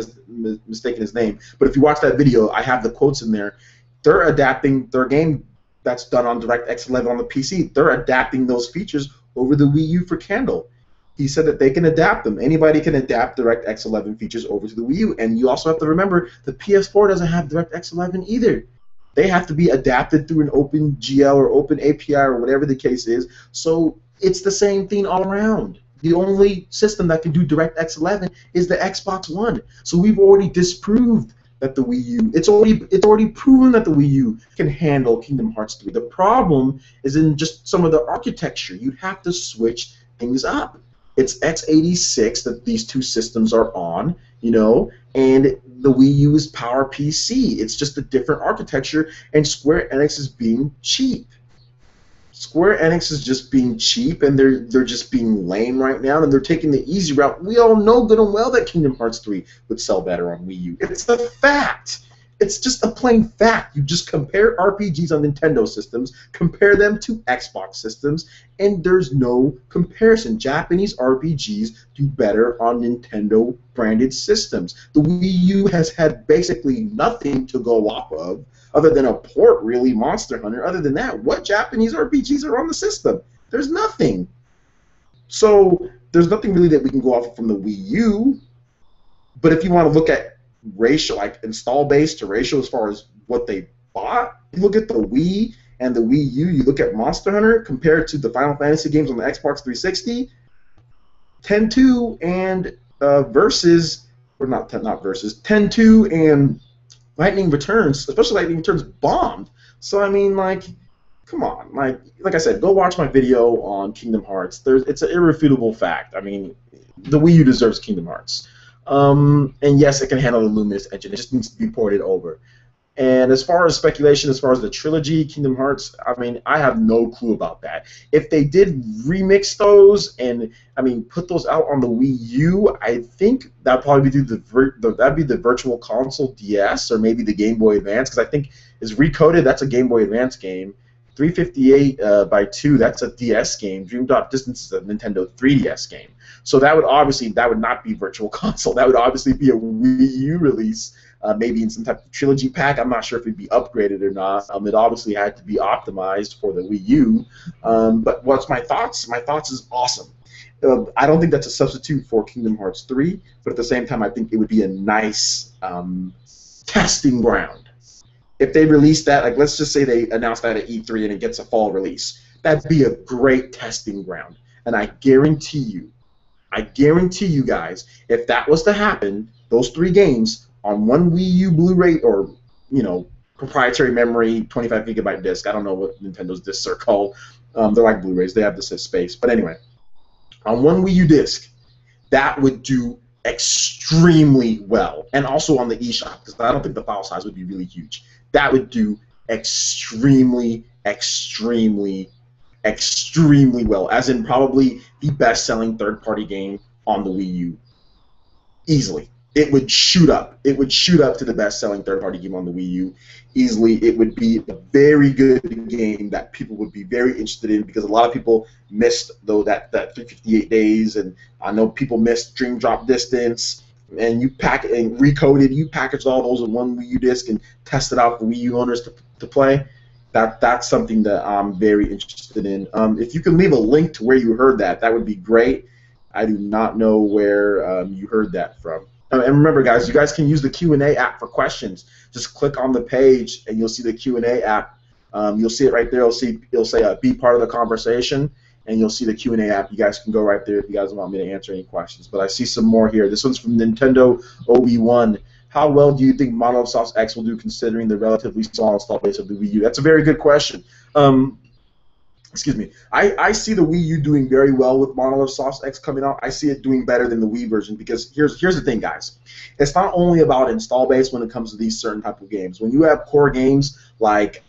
mistaken his name, but if you watch that video, I have the quotes in there. They're adapting their game that's done on DirectX 11 on the PC. They're adapting those features over the Wii U for Candle. He said that they can adapt them. Anybody can adapt DirectX 11 features over to the Wii U, and you also have to remember the PS4 doesn't have DirectX 11 either. They have to be adapted through an OpenGL or Open API or whatever the case is. So it's the same thing all around. The only system that can do DirectX 11 is the Xbox One. So we've already disproved that the Wii U, it's already proven that the Wii U can handle Kingdom Hearts 3. The problem is in just some of the architecture. You'd have to switch things up. It's x86 that these two systems are on, and the Wii U is PowerPC. It's just a different architecture, and Square Enix is being cheap. Square Enix is just being cheap, and they're just being lame right now, and they're taking the easy route. We all know good and well that Kingdom Hearts 3 would sell better on Wii U. It's a fact. It's just a plain fact. You just compare RPGs on Nintendo systems, compare them to Xbox systems, and there's no comparison. Japanese RPGs do better on Nintendo-branded systems. The Wii U has had basically nothing to go off of, other than a port, really, Monster Hunter. Other than that, what Japanese RPGs are on the system? There's nothing. So there's nothing really that we can go off of from the Wii U. But if you want to look at ratio, like install base to ratio as far as what they bought, you look at the Wii and the Wii U, you look at Monster Hunter compared to the Final Fantasy games on the Xbox 360, 10-2 and Versus, or not Versus, 10-2 and Lightning Returns, especially Lightning Returns, bombed. So I mean, like, come on, like I said, go watch my video on Kingdom Hearts. It's an irrefutable fact. I mean, the Wii U deserves Kingdom Hearts. And yes, it can handle the Luminous engine. It just needs to be ported over. And as far as speculation, as far as the trilogy, Kingdom Hearts, I mean, I have no clue about that. If they did remix those and, I mean, put those out on the Wii U, I think that'd probably be that'd be the Virtual Console DS or maybe the Game Boy Advance, because I think is Recoded, that's a Game Boy Advance game. 358 by 2, that's a DS game. Dream Drop Distance is a Nintendo 3DS game. So that would not be Virtual Console. That would obviously be a Wii U release, maybe in some type of trilogy pack. I'm not sure if it'd be upgraded or not. It obviously had to be optimized for the Wii U. But what's my thoughts? My thoughts is awesome. I don't think that's a substitute for Kingdom Hearts 3, but at the same time, I think it would be a nice testing ground. If they release that, like let's just say they announce that at E3 and it gets a fall release, that'd be a great testing ground. And I guarantee you guys, if that was to happen, those 3 games on one Wii U Blu-ray or, proprietary memory, 25 gigabyte disc. I don't know what Nintendo's discs are called. They're like Blu-rays. They have this as space. But anyway, on one Wii U disc, that would do extremely well. And also on the eShop, because I don't think the file size would be really huge. That would do extremely, extremely, extremely well, as in probably the best-selling third-party game on the Wii U. Easily. It would shoot up. It would shoot up to the best-selling third-party game on the Wii U. Easily, it would be a very good game that people would be very interested in, because a lot of people missed that 358 days, and I know people missed Dream Drop Distance, and you packaged all those in one Wii U disc and tested out for Wii U owners to play. That's something that I'm very interested in. If you can leave a link to where you heard that, that would be great. I do not know where you heard that from. And remember, guys, you guys can use the Q&A app for questions. Just click on the page, and you'll see the Q&A app. You'll see it right there. It'll say be part of the conversation, and you'll see the Q&A app. You guys can go right there if you guys want me to answer any questions. But I see some more here. This one's from Nintendo OB1. How well do you think Monolith Soft X will do considering the relatively small install base of the Wii U? That's a very good question. Excuse me. I see the Wii U doing very well with Monolith Soft X coming out. I see it doing better than the Wii version, because here's the thing, guys. It's not only about install base when it comes to these certain type of games. When you have core games like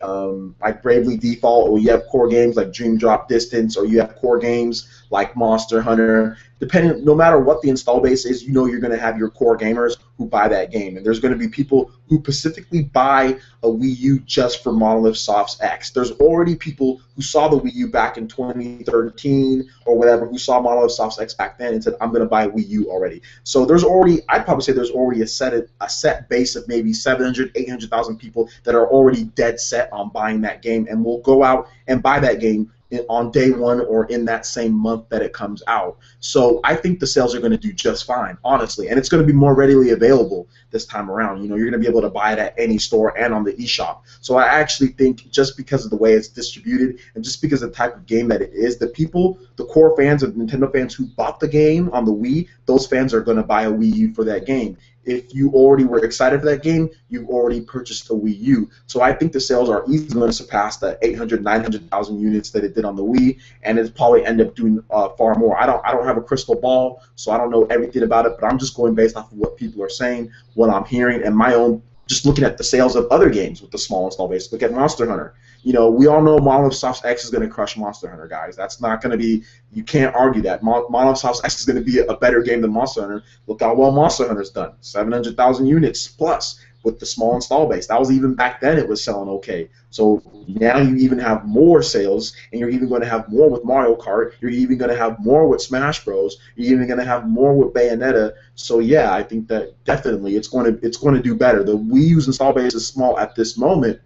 Bravely Default, or you have core games like Dream Drop Distance, or you have core games like Monster Hunter, no matter what the install base is, you're going to have your core gamers who buy that game. And there's going to be people who specifically buy a Wii U just for Monolith Soft X. There's already people who saw the Wii U back in 2013 or whatever, who saw Monolith Soft X back then and said, I'm going to buy a Wii U already. So I'd probably say there's already a set base of maybe 700, 800,000 people that are already dead set on buying that game and will go out and buy that game on day one or in that same month that it comes out. So I think the sales are going to do just fine, honestly, and it's going to be more readily available this time around. You're going to be able to buy it at any store and on the eShop. So I actually think, just because of the way it's distributed and just because of the type of game that it is, the core fans of Nintendo fans who bought the game on the Wii, those fans are going to buy a Wii U for that game. If you already were excited for that game, you've already purchased a Wii U. So I think the sales are easily going to surpass the 800, 900,000 units that it did on the Wii, and it'll probably end up doing far more. I don't have a crystal ball, so I don't know everything about it, but I'm just going based off of what people are saying, what I'm hearing, and my own, just looking at the sales of other games with the small install base. Look at Monster Hunter. We all know Monolith Soft X is going to crush Monster Hunter, guys. That's not going to be, you can't argue that. Monolith Soft X is going to be a better game than Monster Hunter. Look how well Monster Hunter's done. 700,000 units plus with the small install base. That was even back then it was selling okay. So now you even have more sales, and you're even going to have more with Mario Kart. You're even going to have more with Smash Bros. You're even going to have more with Bayonetta. So yeah, I think that definitely it's going to do better. The Wii U's install base is small at this moment,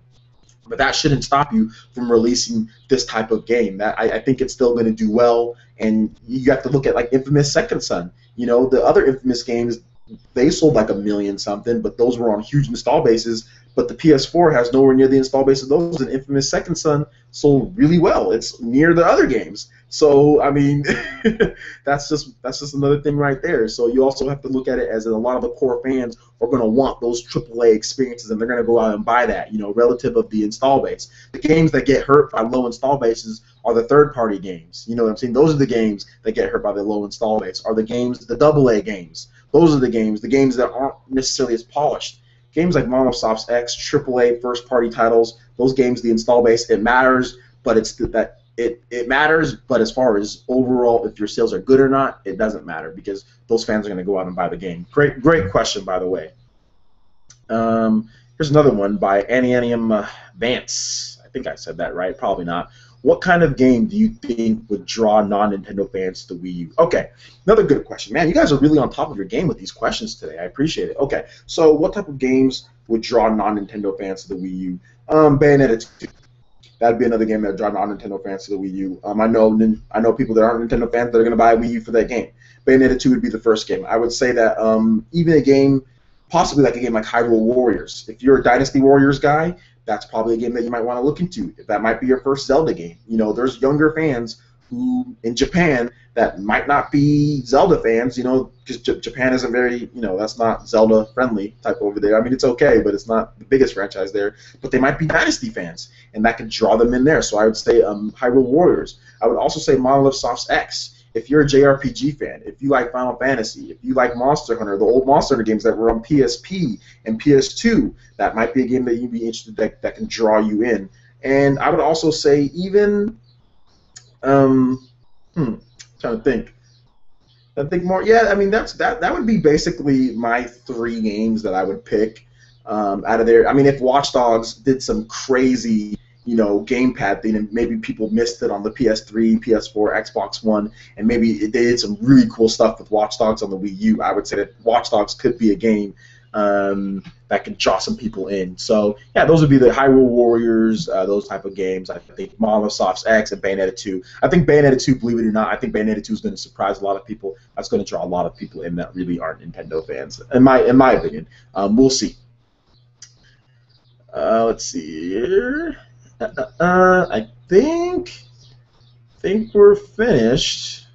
but that shouldn't stop you from releasing this type of game. I think it's still going to do well, and you have to look at like Infamous Second Son. The other Infamous games, they sold like 1 million something, but those were on huge install bases. But the PS4 has nowhere near the install base of those, and Infamous Second Son sold really well. It's near the other games. So I mean, that's just another thing right there. So you also have to look at it as a lot of the core fans are going to want those AAA experiences, and they're going to go out and buy that, relative of the install base. The games that get hurt by low install bases are the third-party games. You know what I'm saying? Those are the games that get hurt by the low install base. Are the games, the AA games. Those are the games that aren't necessarily as polished. Games like Monolith Soft X, AAA first-party titles, those games, the install base, it matters, but it matters, but as far as overall, if your sales are good or not, it doesn't matter, because those fans are going to go out and buy the game. Great question, by the way. Here's another one by Anium Vance. I think I said that right. Probably not. What kind of game do you think would draw non-Nintendo fans to the Wii U? Okay, another good question. Man, you guys are really on top of your game with these questions today. I appreciate it. Okay, so what type of games would draw non-Nintendo fans to the Wii U? Bayonetta 2. that'd be another game that would drive non-Nintendo fans to the Wii U. I know people that aren't Nintendo fans that are going to buy a Wii U for that game. Bayonetta 2 would be the first game. I would say that even a game, possibly like a game like Hyrule Warriors. If you're a Dynasty Warriors guy, that's probably a game that you might want to look into. That might be your first Zelda game. You know, there's younger fans who in Japan that might not be Zelda fans, you know, because Japan isn't very, you know, that's not Zelda friendly type over there. I mean, it's okay, but it's not the biggest franchise there. But they might be Dynasty fans, and that could draw them in there. So I would say Hyrule Warriors. I would also say Monolith Soft's X. If you're a JRPG fan, if you like Final Fantasy, if you like Monster Hunter, the old Monster Hunter games that were on PSP and PS2, that might be a game that you'd be interested that can draw you in. And I would also say even, trying to think. I think more. Yeah, I mean that would be basically my 3 games that I would pick out of there. I mean, if Watch Dogs did some crazy, you know, gamepad thing, and maybe people missed it on the PS3, PS4, Xbox One, and maybe they did some really cool stuff with Watch Dogs on the Wii U. I would say that Watch Dogs could be a game that could draw some people in. So yeah, those would be the Hyrule Warriors, those type of games. I think Monolith Soft's X and Bayonetta 2. I think Bayonetta 2, believe it or not, I think Bayonetta 2 is going to surprise a lot of people. That's going to draw a lot of people in that really aren't Nintendo fans, in my opinion. We'll see. Let's see here. I think we're finished.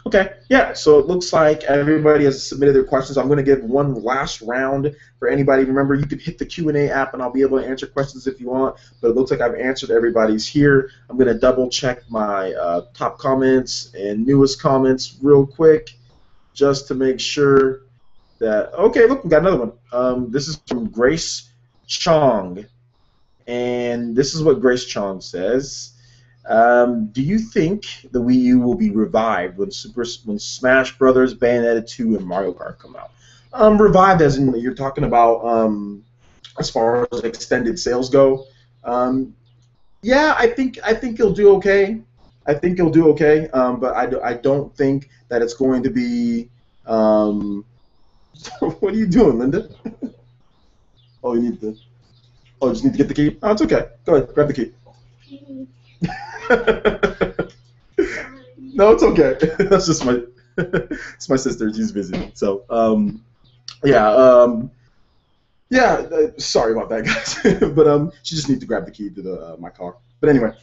Okay, yeah, so it looks like everybody has submitted their questions. I'm going to give one last round for anybody. Remember, you can hit the Q&A app, and I'll be able to answer questions if you want, but it looks like I've answered everybody's here. I'm going to double-check my top comments and newest comments real quick just to make sure that... Okay, look, we got another one. This is from Grace Chong, and this is what Grace Chong says. Do you think the Wii U will be revived when Smash Brothers, Bayonetta 2, and Mario Kart come out? Revived as in you're talking about as far as extended sales go. Yeah, I think it'll do okay. I think it'll do okay, but I don't think that it's going to be. What are you doing, Linda? Oh, you need the. Oh, you just need to get the key. Oh, it's okay. Go ahead, grab the key. No, it's okay. That's just it's my sister. She's busy. So, sorry about that, guys. But she just needs to grab the key to my car. But anyway,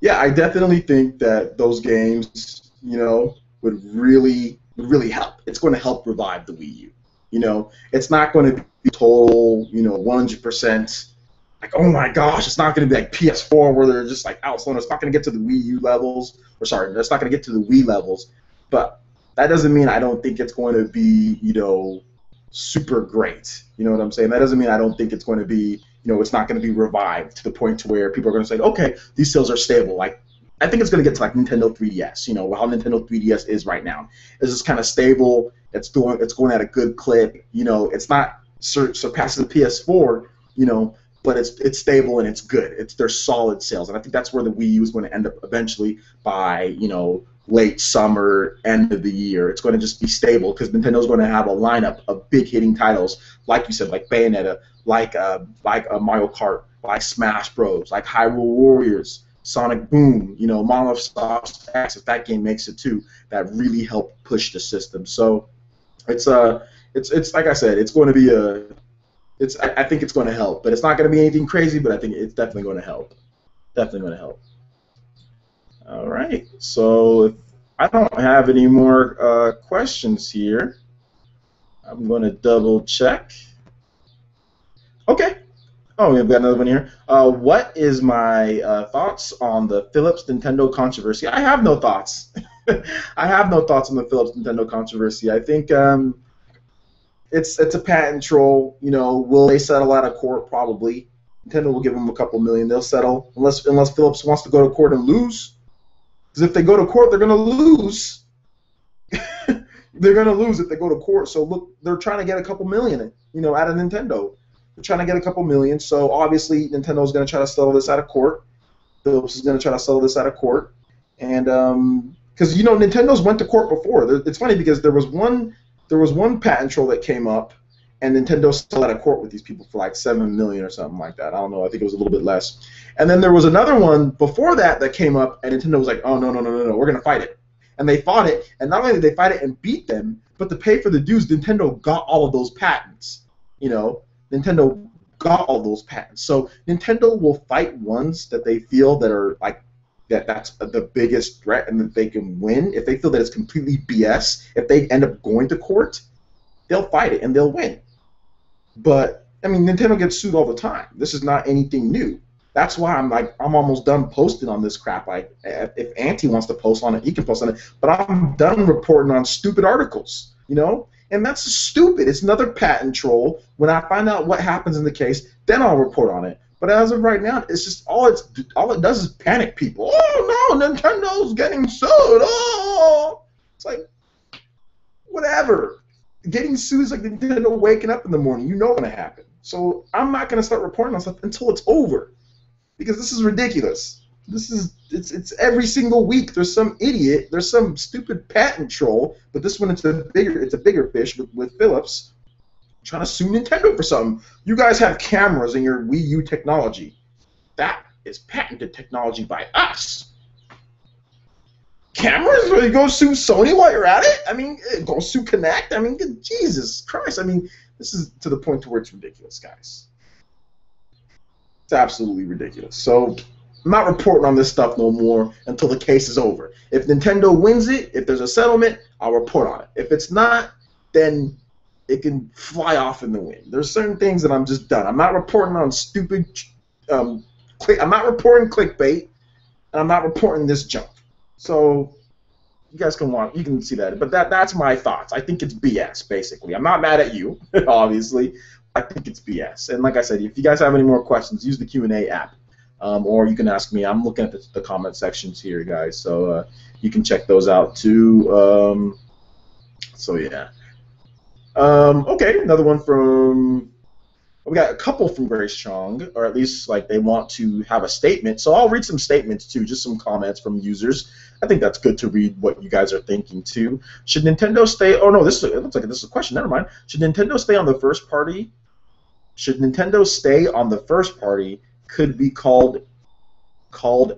yeah, I definitely think that those games, you know, would really help. It's going to help revive the Wii U. You know, it's not going to be total, you know, 100%. Like, oh my gosh, it's not going to be like PS4 where they're just like outselling. It's not going to get to the Wii U levels. Or sorry, it's not going to get to the Wii levels. But that doesn't mean I don't think it's going to be, you know, super great. You know what I'm saying? That doesn't mean I don't think it's going to be, you know, it's not going to be revived to the point to where people are going to say, okay, these sales are stable. Like, I think it's going to get to like Nintendo 3DS. You know, how Nintendo 3DS is right now. It's just kind of stable. It's going at a good clip. You know, it's not surpassing the PS4. You know. But it's stable and it's good. They're solid sales, and I think that's where the Wii U is going to end up eventually by, you know, late summer, end of the year. It's going to just be stable because Nintendo's going to have a lineup of big hitting titles, like you said, like Bayonetta, like Mario Kart, like Smash Bros, like Hyrule Warriors, Sonic Boom, you know, Monolith Soft X. If that game makes it too, that really help push the system. So it's like I said, it's going to be a I think it's going to help, but it's not going to be anything crazy. But I think it's definitely going to help. Definitely going to help. All right. So if I don't have any more questions here, I'm going to double check. Okay. Oh, we've got another one here. What is my thoughts on the Phillips Nintendo controversy? I have no thoughts. I have no thoughts on the Phillips Nintendo controversy. I think. It's a patent troll. You know, will they settle out of court? Probably. Nintendo will give them a couple million. They'll settle unless Phillips wants to go to court and lose. Because if they go to court, they're going to lose. They're going to lose if they go to court. So look, they're trying to get a couple million, you know, out of Nintendo. They're trying to get a couple million. So obviously Nintendo is going to try to settle this out of court. Phillips is going to try to settle this out of court. And because you know Nintendo's went to court before. It's funny because there was one patent troll that came up, and Nintendo settled out of court with these people for like 7 million or something like that. I don't know. I think it was a little bit less. And then there was another one before that that came up, and Nintendo was like, "Oh no, no, no, no, no, we're gonna fight it." And they fought it, and not only did they fight it and beat them, but to pay for the dues, Nintendo got all of those patents. You know, Nintendo got all those patents. So Nintendo will fight ones that they feel that are like that's the biggest threat and that they can win. If they feel that it's completely BS, if they end up going to court, they'll fight it and they'll win. But I mean, Nintendo gets sued all the time. This is not anything new. That's why I'm almost done posting on this crap. Like, if Auntie wants to post on it, he can post on it. But I'm done reporting on stupid articles, you know. And that's stupid. It's another patent troll. When I find out what happens in the case, then I'll report on it. But as of right now, it's just all it does is panic people. Oh no, Nintendo's getting sued. Oh, it's like whatever. Getting sued is like Nintendo waking up in the morning. You know what's gonna happen. So I'm not gonna start reporting on stuff until it's over, because this is ridiculous. It's every single week there's some idiot, there's some stupid patent troll, but this one it's a bigger fish with Phillips trying to sue Nintendo for something. You guys have cameras in your Wii U technology. That is patented technology by us. Cameras? You go sue Sony while you're at it? I mean, go sue Connect? I mean, Jesus Christ. I mean, this is to the point to where it's ridiculous, guys. It's absolutely ridiculous. So I'm not reporting on this stuff no more until the case is over. If Nintendo wins it, if there's a settlement, I'll report on it. If it's not, then it can fly off in the wind. There's certain things that I'm just done. I'm not reporting on stupid I'm not reporting clickbait, and I'm not reporting this junk. So you guys you can see that. But that's my thoughts. I think it's BS, basically. I'm not mad at you, obviously. I think it's BS. And like I said, if you guys have any more questions, use the Q&A app. Or you can ask me. I'm looking at the comment sections here, guys. So you can check those out, too. So, yeah. Okay, another one from... We got a couple from Grace Chong, or at least like they want to have a statement. So I'll read some statements too, just some comments from users. I think that's good to read what you guys are thinking too. Should Nintendo stay? Oh no, it looks like this is a question. Never mind. Should Nintendo stay on the first party? Should Nintendo stay on the first party? Could be called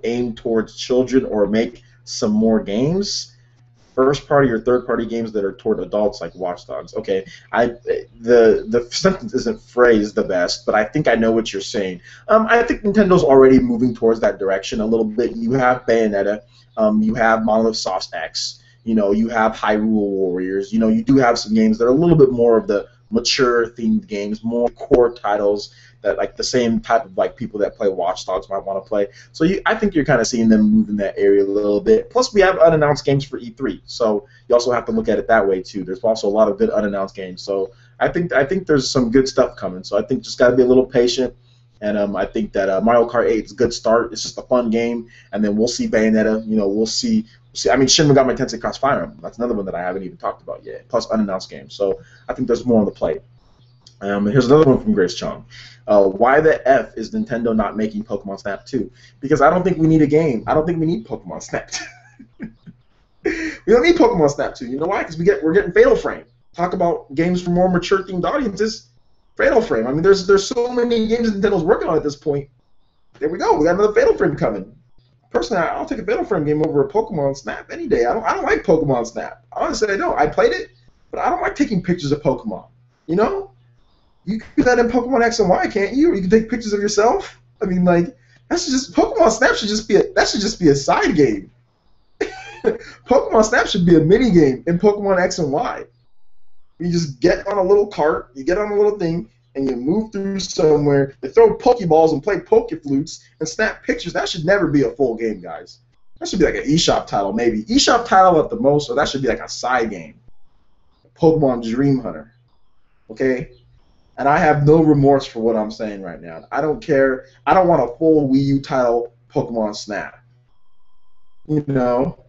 aimed towards children, or make some more games. First party or third party games that are toward adults, like Watch Dogs. Okay, the sentence isn't phrased the best, but I think I know what you're saying. I think Nintendo's already moving towards that direction a little bit. You have Bayonetta, you have Monolith Soft X, you know, you have Hyrule Warriors. You know, you do have some games that are a little bit more of the mature themed games, more core titles that like the same type of like people that play Watch Dogs might want to play. So I think you're kind of seeing them move in that area a little bit. Plus, we have unannounced games for E3, so you also have to look at it that way too. There's also a lot of good unannounced games. So I think there's some good stuff coming. So I think just got to be a little patient. And I think that Mario Kart 8 is a good start. It's just a fun game, and then we'll see Bayonetta. You know, we'll see. I mean, Shin Megami Tensei Crossfire. That's another one that I haven't even talked about yet. Plus unannounced games. So I think there's more on the plate. Here's another one from Grace Chong. Why the F is Nintendo not making Pokemon Snap 2? Because I don't think we need a game. I don't think we need Pokemon Snap 2. We don't need Pokemon Snap 2. You know why? Because we're getting Fatal Frame. Talk about games for more mature themed audiences. Fatal Frame. I mean, there's so many games that Nintendo's working on at this point. There we go. We got another Fatal Frame coming. Personally, I'll take a Fatal Frame game over a Pokemon Snap any day. I don't like Pokemon Snap. Honestly, I don't. I played it, but I don't like taking pictures of Pokemon. You know? You can do that in Pokemon X and Y, can't you? Or you can take pictures of yourself. I mean, like, Pokemon Snap should just be a side game. Pokemon Snap should be a mini game in Pokemon X and Y. You just get on a little cart, you get on a little thing, and you move through somewhere. You throw Pokeballs and play Pokeflutes and snap pictures. That should never be a full game, guys. That should be like an eShop title, maybe. eShop title at the most, or that should be like a side game. Pokemon Dream Hunter. Okay? And I have no remorse for what I'm saying right now. I don't care. I don't want a full Wii U title Pokemon Snap. You know?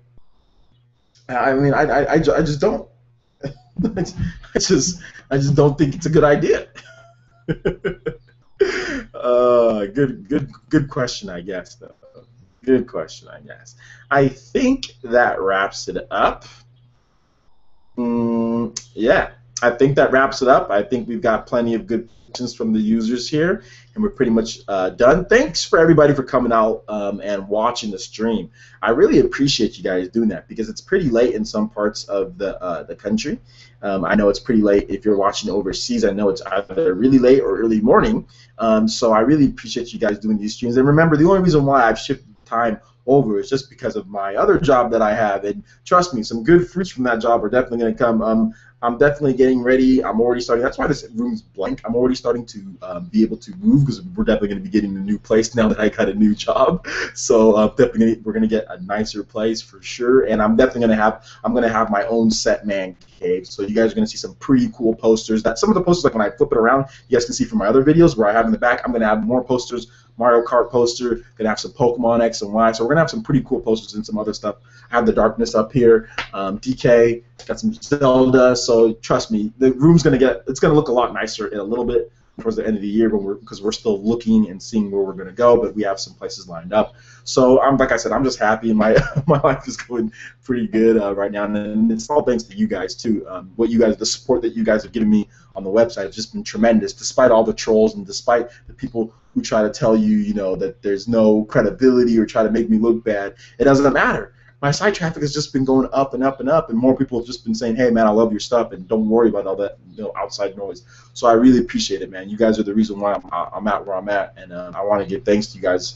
I mean, I just don't. I just don't think it's a good idea. Good question, I guess, though. Good question, I guess. I think that wraps it up. Yeah. I think that wraps it up. I think we've got plenty of good questions from the users here, and we're pretty much done. Thanks for everybody for coming out and watching the stream. I really appreciate you guys doing that because it's pretty late in some parts of the country. I know it's pretty late if you're watching overseas. I know it's either really late or early morning. So I really appreciate you guys doing these streams. And remember, the only reason why I've shifted time over is just because of my other job that I have. And trust me, some good fruits from that job are definitely going to come. I'm definitely getting ready. I'm already starting. That's why this room's blank. I'm already starting to be able to move because we're definitely going to be getting a new place now that I got a new we're going to get a nicer place for sure. And I'm going to have my own set man cave. So you guys are going to see some pretty cool posters. That some of the posters, like when I flip it around, you guys can see from my other videos where I have in the back. I'm going to have more posters. Mario Kart poster. Going to have some Pokemon X and Y. So we're going to have some pretty cool posters and some other stuff. I have the Darkness up here. DK. Got some Zelda. So trust me, the room's going to look a lot nicer in a little bit towards the end of the year because we're still looking and seeing where we're going to go, but we have some places lined up. So like I said, I'm just happy, and my life is going pretty good right now, and it's all thanks to you guys too. The support that you guys have given me on the website has just been tremendous, despite all the trolls and despite the people who try to tell you, that there's no credibility or try to make me look bad. It doesn't matter. My site traffic has just been going up and up and up, and more people have just been saying, "Hey, man, I love your stuff, and don't worry about all that outside noise." So I really appreciate it, man. You guys are the reason why I'm at where I'm at, and I want to give thanks to you guys.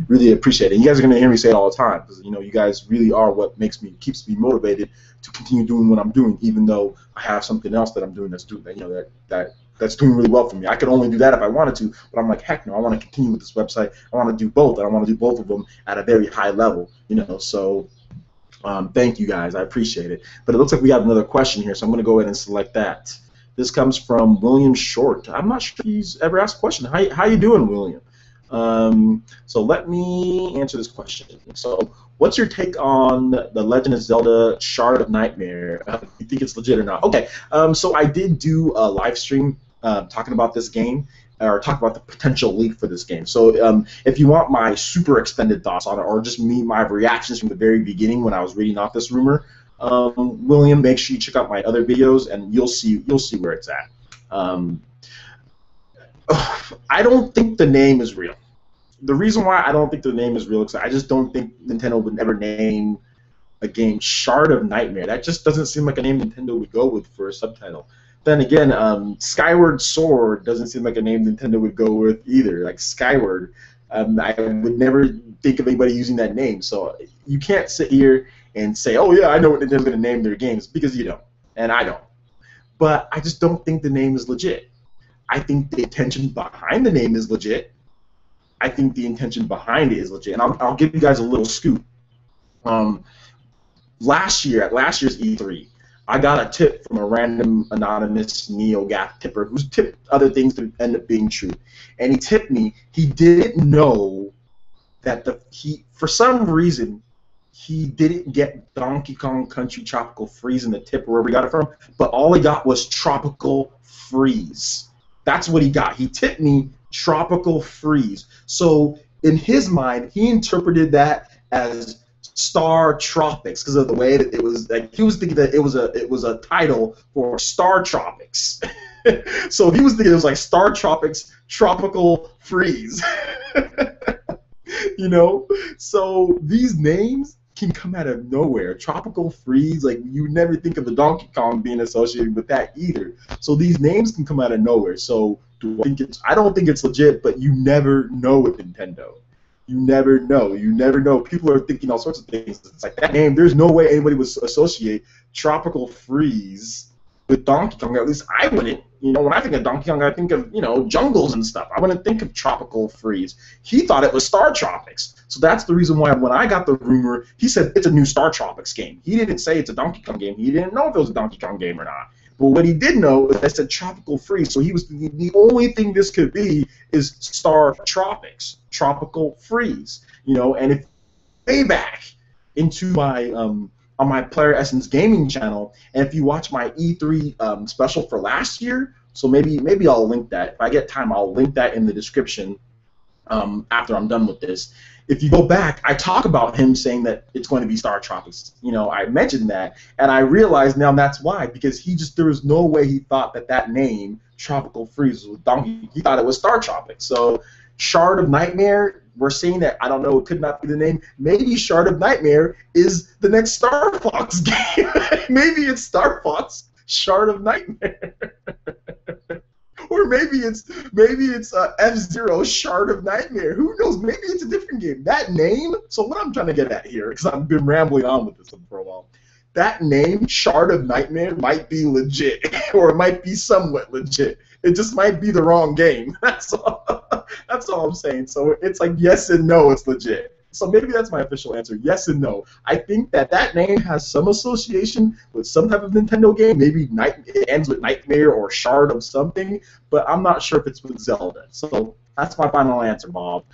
Really appreciate it. And you guys are gonna hear me say it all the time because you guys really are what keeps me motivated to continue doing what I'm doing, even though I have something else that I'm doing that's doing that's doing really well for me. I could only do that if I wanted to, but I'm like, heck no, I want to continue with this website. I want to do both, and I want to do both of them at a very high level. So. Thank you guys, I appreciate it. But it looks like we have another question here, so I'm going to go ahead and select that. This comes from William Short. I'm not sure if he's ever asked a question. How you doing, William? So let me answer this question. So, what's your take on the Legend of Zelda Shard of Nightmare? You think it's legit or not? Okay. So I did do a live stream talking about this game, or talk about the potential leak for this game. So if you want my super extended thoughts on it, or just my reactions from the very beginning when I was reading off this rumor, William, make sure you check out my other videos, and you'll see where it's at. I don't think the name is real. The reason why I don't think the name is real is I just don't think Nintendo would ever name a game Shard of Nightmare. That just doesn't seem like a name Nintendo would go with for a subtitle. Then again, Skyward Sword doesn't seem like a name Nintendo would go with either. Like Skyward, I would never think of anybody using that name. So you can't sit here and say, "Oh yeah, I know what Nintendo's going to name their games," because you don't, and I don't. But I just don't think the name is legit. I think the intention behind the name is legit. I think the intention behind it is legit, and I'll give you guys a little scoop. Last year at last year's E3. I got a tip from a random anonymous NeoGAF tipper who's tipped other things to end up being true. And he tipped me, he didn't know that for some reason, he didn't get Donkey Kong Country Tropical Freeze in the tip or wherever he got it from, but all he got was Tropical Freeze. That's what he got. He tipped me Tropical Freeze. So in his mind, he interpreted that as Star Tropics because of the way that it was. Like he was thinking that it was a title for Star Tropics. So he was thinking it was like Star Tropics Tropical Freeze. So these names can come out of nowhere. Tropical Freeze, like you never think of the Donkey Kong being associated with that either. So these names can come out of nowhere. So I don't think it's legit, but you never know with Nintendo. You never know. You never know. People are thinking all sorts of things. It's like that name. There's no way anybody would associate Tropical Freeze with Donkey Kong. At least I wouldn't. When I think of Donkey Kong, I think of jungles and stuff. I wouldn't think of Tropical Freeze. He thought it was Star Tropics. So that's the reason why when I got the rumor, he said it's a new Star Tropics game. He didn't say it's a Donkey Kong game. He didn't know if it was a Donkey Kong game or not. But what he did know is I said Tropical Freeze, so he was thinking the only thing this could be is Star Tropics, Tropical Freeze, And if way back into my on my Player Essence Gaming channel, and if you watch my E3 special for last year, so maybe I'll link that. If I get time, I'll link that in the description after I'm done with this. if you go back, I talk about him saying that it's going to be Star Tropics. You know, I mentioned that, and I realized now that's why, because there was no way he thought that name, Tropical Freeze, was donkey. He thought it was Star Tropics. So, Shard of Nightmare, we're seeing that, I don't know, it could not be the name. Maybe Shard of Nightmare is the next Star Fox game. Maybe it's Star Fox Shard of Nightmare. Or maybe it's F-Zero Shard of Nightmare. Who knows? Maybe it's a different game. That name. So what I'm trying to get at here, because I've been rambling on with this for a while, that name Shard of Nightmare might be legit, or it might be somewhat legit. It just might be the wrong game. That's all. That's all I'm saying. So it's like yes and no. It's legit. So maybe that's my official answer, yes and no. I think that name has some association with some type of Nintendo game. Maybe it ends with Nightmare or Shard of something, but I'm not sure if it's with Zelda. So that's my final answer, Bob.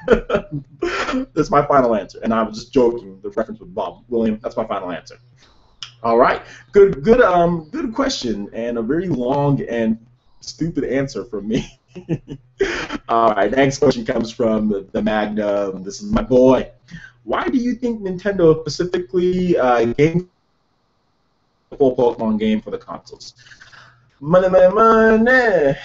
That's my final answer. And I was just joking, the reference with Bob. William, that's my final answer. All right. Good question, and a very long and stupid answer from me. All right, next question comes from the Magnum. This is my boy. Why do you think Nintendo specifically game a full Pokemon game for the consoles? Money, money, money.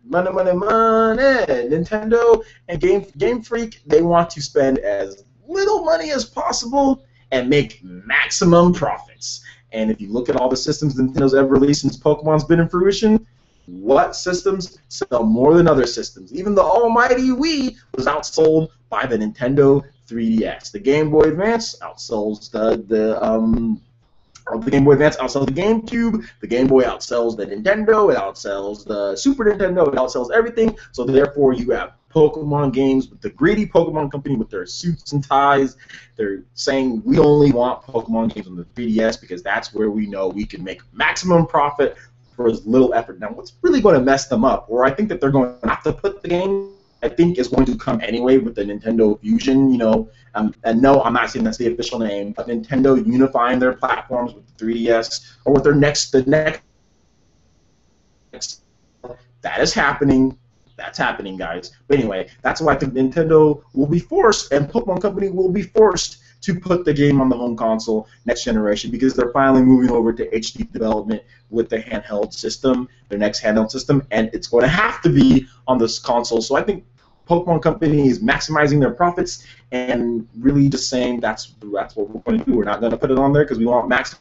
Money, money, money. Nintendo and Game Freak, they want to spend as little money as possible and make maximum profits. And if you look at all the systems Nintendo's ever released since Pokemon's been in fruition, what systems sell more than other systems? Even the almighty Wii was outsold by the Nintendo 3DS. The Game Boy Advance outsells the Game Boy Advance outsells the GameCube. The Game Boy outsells the Nintendo. It outsells the Super Nintendo. It outsells everything. So therefore, you have Pokemon games with the greedy Pokemon company with their suits and ties. They're saying we only want Pokemon games on the 3DS because that's where we know we can make maximum profit for as little effort. Now, what's really going to mess them up, or I think that they're going to have to put the game, I think is going to come anyway with the Nintendo Fusion, you know, and no, I'm not saying that's the official name, but Nintendo unifying their platforms with the 3DS, or with the next, that is happening. That's happening, guys. But anyway, that's why I think Nintendo will be forced, and Pokemon Company will be forced to put the game on the home console next generation, because they're finally moving over to HD development with the handheld system, their next handheld system, and it's going to have to be on this console. So I think Pokemon Company is maximizing their profits and really just saying that's what we're going to do. We're not going to put it on there because we want max.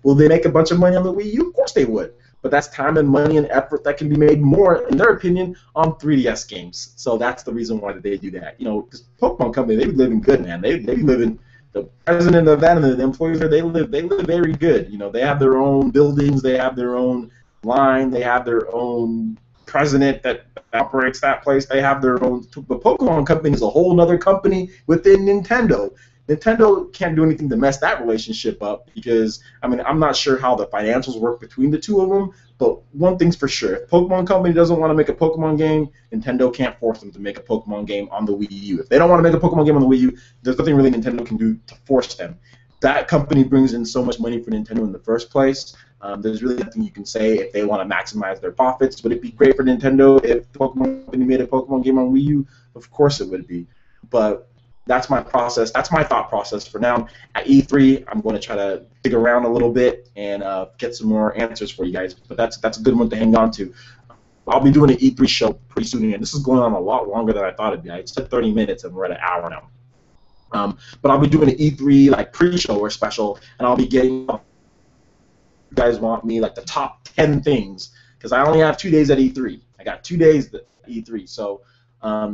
Will they make a bunch of money on the Wii U? Of course they would. But that's time and money and effort that can be made more, in their opinion, on 3DS games. So that's the reason why they do that. You know, because Pokemon Company, they be living good, man. They live in, the president of that and the employees there, they live very good. You know, they have their own buildings, they have their own line, they have their own president that operates that place. They have their own. The Pokemon Company is a whole other company within Nintendo. Nintendo can't do anything to mess that relationship up because, I mean, I'm not sure how the financials work between the two of them, but one thing's for sure. If Pokemon Company doesn't want to make a Pokemon game, Nintendo can't force them to make a Pokemon game on the Wii U. If they don't want to make a Pokemon game on the Wii U, there's nothing really Nintendo can do to force them. That company brings in so much money for Nintendo in the first place. There's really nothing you can say if they want to maximize their profits. Would it be great for Nintendo if Pokemon Company made a Pokemon game on Wii U? Of course it would be. But that's my process. That's my thought process for now. At E3, I'm going to try to dig around a little bit and get some more answers for you guys. But that's a good one to hang on to. I'll be doing an E3 show pretty soon, and this is going on a lot longer than I thought it'd be. I said 30 minutes, and we're at an hour now. But I'll be doing an E3 like pre-show or special, and I'll be getting. You guys want me like the top 10 things because I only have 2 days at E3. I got 2 days at E3, so I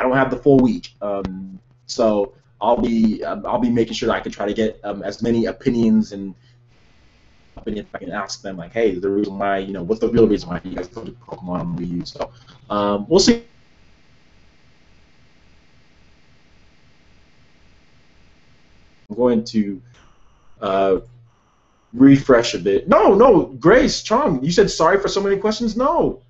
don't have the full week. So I'll be making sure that I can try to get as many opinions and if I can ask them like, hey, the reason why, you know, what's the real reason why you guys put Pokemon on Wii U? So we'll see. I'm going to refresh a bit. No, Grace, Chong, you said sorry for so many questions. No.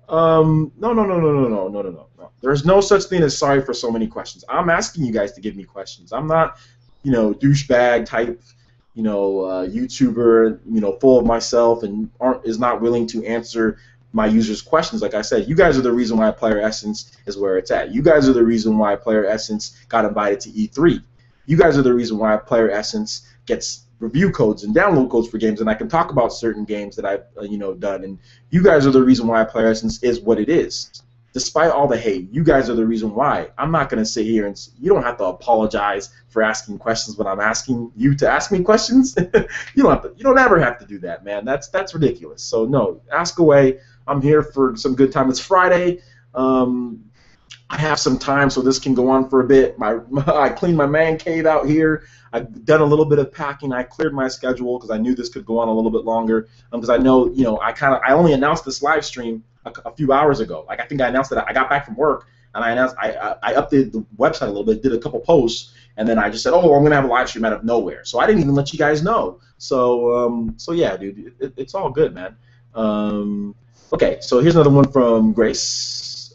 No. There's no such thing as sorry for so many questions. I'm asking you guys to give me questions. I'm not, you know, douchebag type, you know, YouTuber, you know, full of myself and is not willing to answer my users' questions. Like I said, you guys are the reason why Player Essence is where it's at. You guys are the reason why Player Essence got invited to E3. You guys are the reason why Player Essence gets review codes and download codes for games, and I can talk about certain games that I've done. And you guys are the reason why Player Essence is what it is. Despite all the hate, you guys are the reason why. I'm not going to sit here and you don't have to apologize for asking questions when I'm asking you to ask me questions. You don't ever have to do that, man. That's ridiculous. So no, ask away. I'm here for some good time. It's Friday. I have some time, so this can go on for a bit. I cleaned my man cave out here. I've done a little bit of packing. I cleared my schedule because I knew this could go on a little bit longer. Because I know, I only announced this live stream a few hours ago. Like I think I announced that I got back from work and I updated the website a little bit, did a couple posts, and then I just said, oh, I'm gonna have a live stream out of nowhere. So I didn't even let you guys know. So yeah, dude, it's all good, man. Okay, so here's another one from Grace.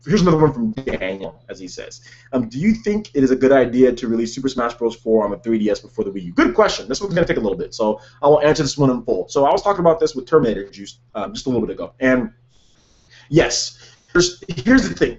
Here's another one from Daniel, as he says. Do you think it is a good idea to release Super Smash Bros. 4 on the 3DS before the Wii U? Good question. This one's going to take a little bit, so I will answer this one in full. So I was talking about this with Terminator Juice just a little bit ago. And yes, here's the thing.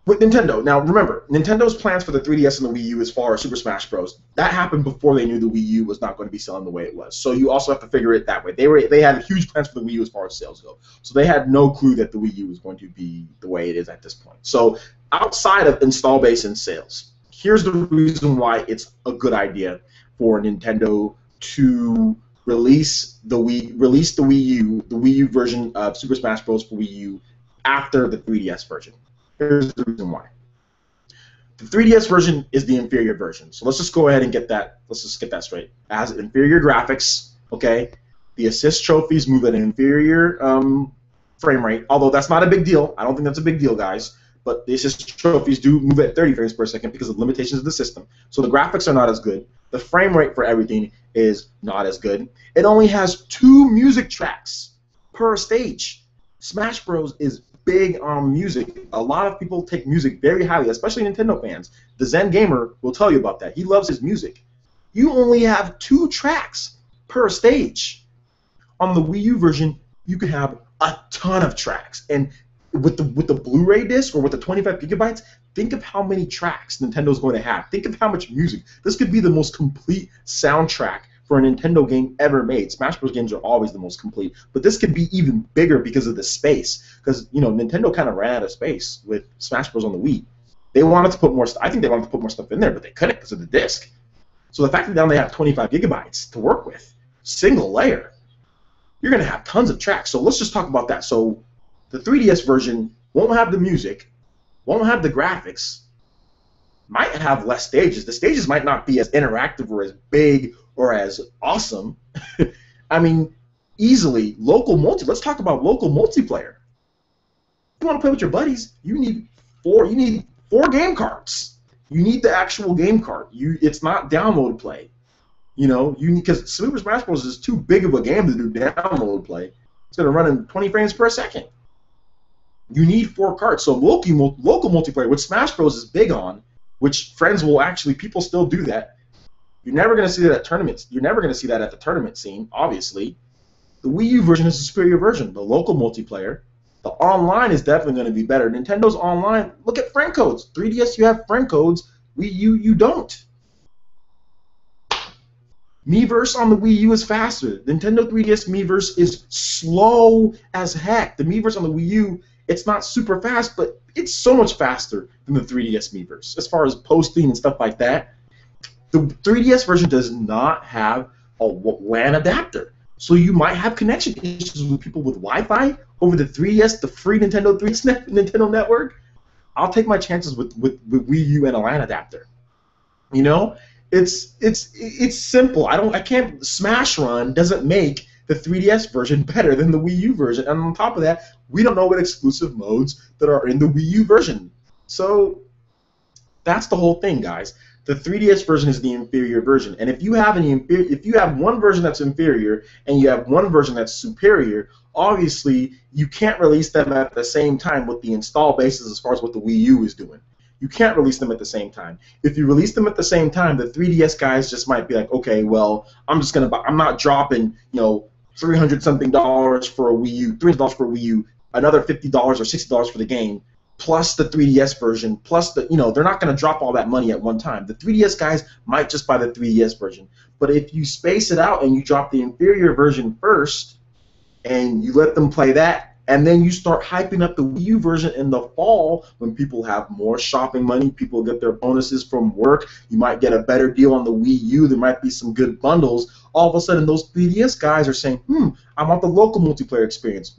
With Nintendo, now remember, Nintendo's plans for the 3DS and the Wii U as far as Super Smash Bros. That happened before they knew the Wii U was not going to be selling the way it was. So you also have to figure it that way. They had huge plans for the Wii U as far as sales go. So they had no clue that the Wii U was going to be the way it is at this point. So outside of install base and sales, here's the reason why it's a good idea for Nintendo to release the Wii U version of Super Smash Bros. For Wii U after the 3DS version. Here's the reason why. The 3DS version is the inferior version. So let's just go ahead and get that. Let's just get that straight. It has inferior graphics. Okay. The assist trophies move at an inferior frame rate. Although that's not a big deal. I don't think that's a big deal, guys. But the assist trophies do move at 30 frames per second because of the limitations of the system. So the graphics are not as good. The frame rate for everything is not as good. It only has 2 music tracks per stage. Smash Bros. Is big on music. A lot of people take music very highly, especially Nintendo fans. The Zen Gamer will tell you about that. He loves his music. You only have 2 tracks per stage. On the Wii U version, you can have a ton of tracks. And with the Blu-ray disc or with the 25 gigabytes, think of how many tracks Nintendo's going to have. Think of how much music. This could be the most complete soundtrack for a Nintendo game ever made. Smash Bros. Games are always the most complete, but this could be even bigger because of the space. Because Nintendo kind of ran out of space with Smash Bros. On the Wii. They wanted to put more. I think they wanted to put more stuff in there, but they couldn't because of the disc. So the fact that now they have 25 gigabytes to work with, single layer, you're going to have tons of tracks. So let's just talk about that. So the 3DS version won't have the music, won't have the graphics, might have less stages. The stages might not be as interactive or as big or as awesome. I mean, easily, let's talk about local multiplayer. If you want to play with your buddies, you need 4 game cards. You need the actual game card. It's not download play. Because Super Smash Bros. Is too big of a game to do download play. It's going to run in 20 frames per second. You need 4 cards. So local multiplayer, which Smash Bros. Is big on, which people still do that. You're never going to see that at tournaments. You're never going to see that at the tournament scene, obviously. The Wii U version is a superior version. The local multiplayer. The online is definitely going to be better. Nintendo's online, look at friend codes. 3DS, you have friend codes. Wii U, you don't. Miiverse on the Wii U is faster. Nintendo 3DS Miiverse is slow as heck. The Miiverse on the Wii U, it's not super fast, but it's so much faster than the 3DS Miiverse as far as posting and stuff like that. The 3DS version does not have a LAN adapter, so you might have connection issues with people with Wi-Fi over the 3DS, the free Nintendo 3DS Nintendo network. I'll take my chances with Wii U and a LAN adapter. It's simple. Smash Run doesn't make the 3DS version better than the Wii U version, and on top of that, we don't know what exclusive modes that are in the Wii U version. So that's the whole thing, guys. The 3DS version is the inferior version, and if you have one version that's inferior and you have one version that's superior, obviously you can't release them at the same time with the install bases as far as what the Wii U is doing. You can't release them at the same time. If you release them at the same time, the 3DS guys just might be like, okay, well, I'm not dropping, $300 something for a Wii U, $300 for a Wii U, another $50 or $60 for the game, plus the 3DS version, plus the, they're not going to drop all that money at one time. The 3DS guys might just buy the 3DS version. But if you space it out and you drop the inferior version first and you let them play that, and then you start hyping up the Wii U version in the fall when people have more shopping money, people get their bonuses from work, you might get a better deal on the Wii U, there might be some good bundles. All of a sudden, those 3DS guys are saying, I want the local multiplayer experience.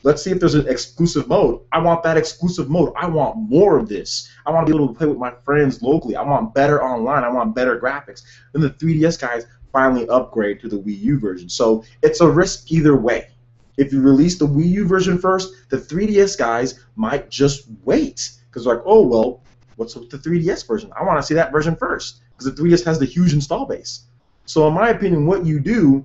Let's see if there's an exclusive mode. I want that exclusive mode. I want more of this. I want to be able to play with my friends locally. I want better online. I want better graphics. Then the 3DS guys finally upgrade to the Wii U version. So it's a risk either way. If you release the Wii U version first, the 3DS guys might just wait. Because they're like, oh, well, what's with the 3DS version? I want to see that version first. Because the 3DS has the huge install base. So in my opinion, what you do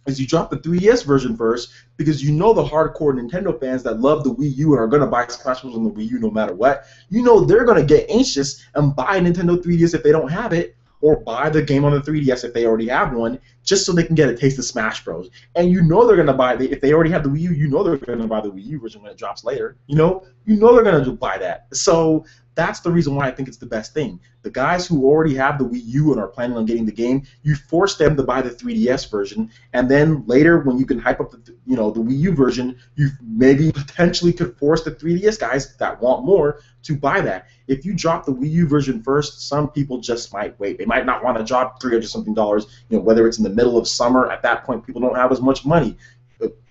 is you drop the 3DS version first, because you know the hardcore Nintendo fans that love the Wii U and are going to buy Smash Bros. On the Wii U no matter what, they're going to get anxious and buy a Nintendo 3DS if they don't have it, or buy the game on the 3DS if they already have one, just so they can get a taste of Smash Bros. And they're going to buy it. If they already have the Wii U, they're going to buy the Wii U version when it drops later. They're going to buy that. So that's the reason why I think it's the best thing. The guys who already have the Wii U and are planning on getting the game, you force them to buy the 3DS version, and then later when you can hype up the Wii U version, you maybe potentially could force the 3DS guys that want more to buy that. If you drop the Wii U version first, some people just might wait. They might not want to drop $300 something, whether it's in the middle of summer. At that point, people don't have as much money.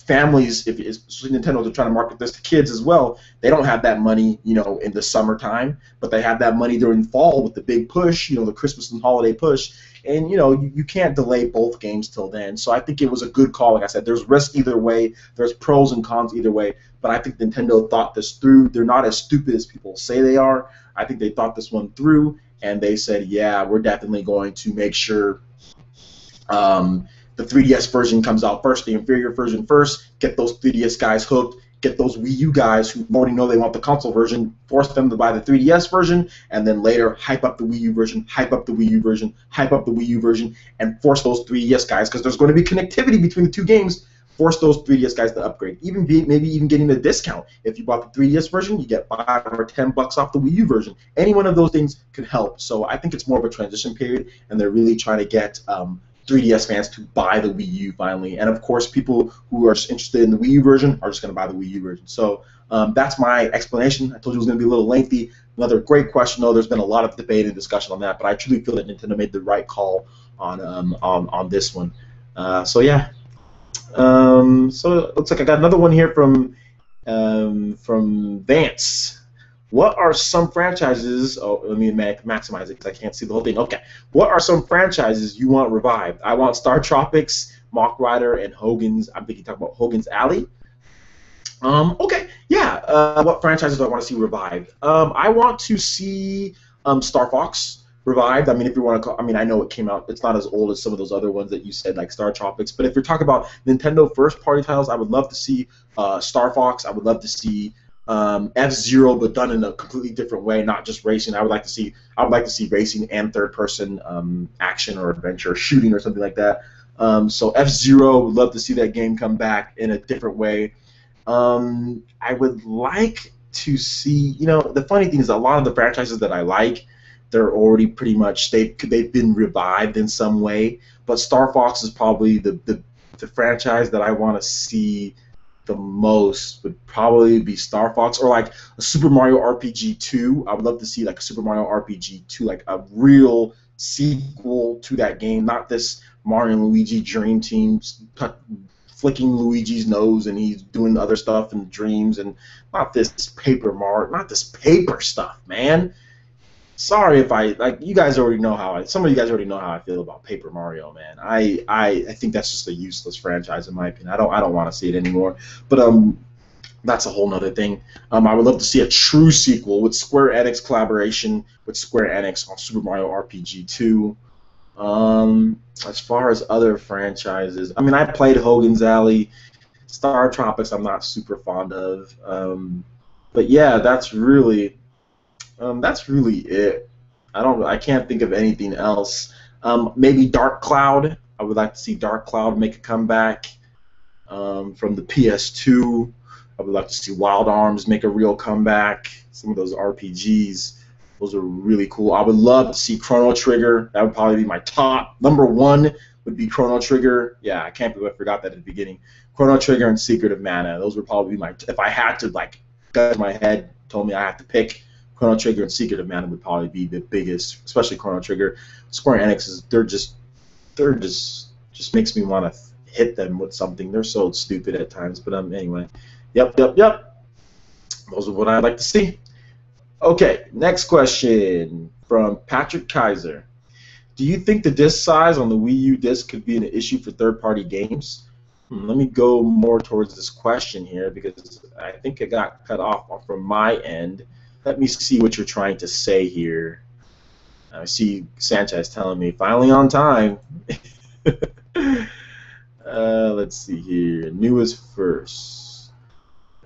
Families, especially Nintendo, they're trying to market this to kids as well. They don't have that money, in the summertime, but they have that money during fall with the big push, the Christmas and holiday push. And you can't delay both games till then. So I think it was a good call. Like I said, there's risk either way. There's pros and cons either way. But I think Nintendo thought this through. They're not as stupid as people say they are. I think they thought this one through, and they said, yeah, we're definitely going to make sure the 3DS version comes out first, the inferior version first, get those 3DS guys hooked, get those Wii U guys who already know they want the console version, force them to buy the 3DS version, and then later hype up the Wii U version, hype up the Wii U version, hype up the Wii U version, and force those 3DS guys, because there's going to be connectivity between the two games, force those 3DS guys to upgrade. Maybe even getting a discount. If you bought the 3DS version, you get $5 or $10 off the Wii U version. Any one of those things could help. So I think it's more of a transition period, and they're really trying to get 3DS fans to buy the Wii U finally. And of course, people who are just interested in the Wii U version are just going to buy the Wii U version. So that's my explanation. I told you it was going to be a little lengthy. Another great question, though. There's been a lot of debate and discussion on that, but I truly feel that Nintendo made the right call on this one. So yeah. So it looks like I got another one here from Vance. What are some franchises? Oh, let me maximize it because I can't see the whole thing. Okay. What are some franchises you want revived? I want Star Tropics, Mach Rider, and Hogan's. I'm thinking talking about Hogan's Alley. Okay. Yeah. What franchises do I want to see revived? I want to see Star Fox revived. I mean, if you want to call, I mean, I know it came out. It's not as old as some of those other ones that you said, like Star Tropics. But if you're talking about Nintendo first-party titles, I would love to see Star Fox. I would love to see F-Zero, but done in a completely different way, not just racing. I would like to see racing and third-person action or adventure, shooting or something like that. So F-Zero, would love to see that game come back in a different way. I would like to see, the funny thing is a lot of the franchises that I like, they're already pretty much they've been revived in some way. But Star Fox is probably the franchise that I want to see the most. Would probably be Star Fox, or like a Super Mario RPG 2. I would love to see like a Super Mario RPG 2, like a real sequel to that game, not this Mario and Luigi Dream Team flicking Luigi's nose and he's doing other stuff in dreams, and not this paper stuff, man. Sorry if you guys already know some of you guys already know how I feel about Paper Mario, man. I think that's just a useless franchise in my opinion. I don't want to see it anymore. But that's a whole nother thing. I would love to see a true sequel with Square Enix collaboration with Square Enix on Super Mario RPG 2. As far as other franchises, I mean, I played Hogan's Alley. Star Tropics I'm not super fond of. But yeah, that's really it. I can't think of anything else. Maybe Dark Cloud. I would like to see Dark Cloud make a comeback. from the PS2. I would like to see Wild Arms make a real comeback. Some of those RPGs, those are really cool. I would love to see Chrono Trigger. That would probably be my top. Number one would be Chrono Trigger. Yeah, I can't believe I forgot that at the beginning. Chrono Trigger and Secret of Mana. Those would probably be my. If I had to like, gun to my head told me I have to pick, Chrono Trigger and Secret of Mana would probably be the biggest, especially Chrono Trigger. Square Enix is they're just makes me want to hit them with something. They're so stupid at times, but anyway. Yep. Those are what I'd like to see. Okay, next question from Patrick Kaiser. Do you think the disc size on the Wii U disc could be an issue for third-party games? Let me go more towards this question here because I think it got cut off from my end. Let me see what you're trying to say here. I see Sanchez telling me, finally on time. Let's see here. Newest first.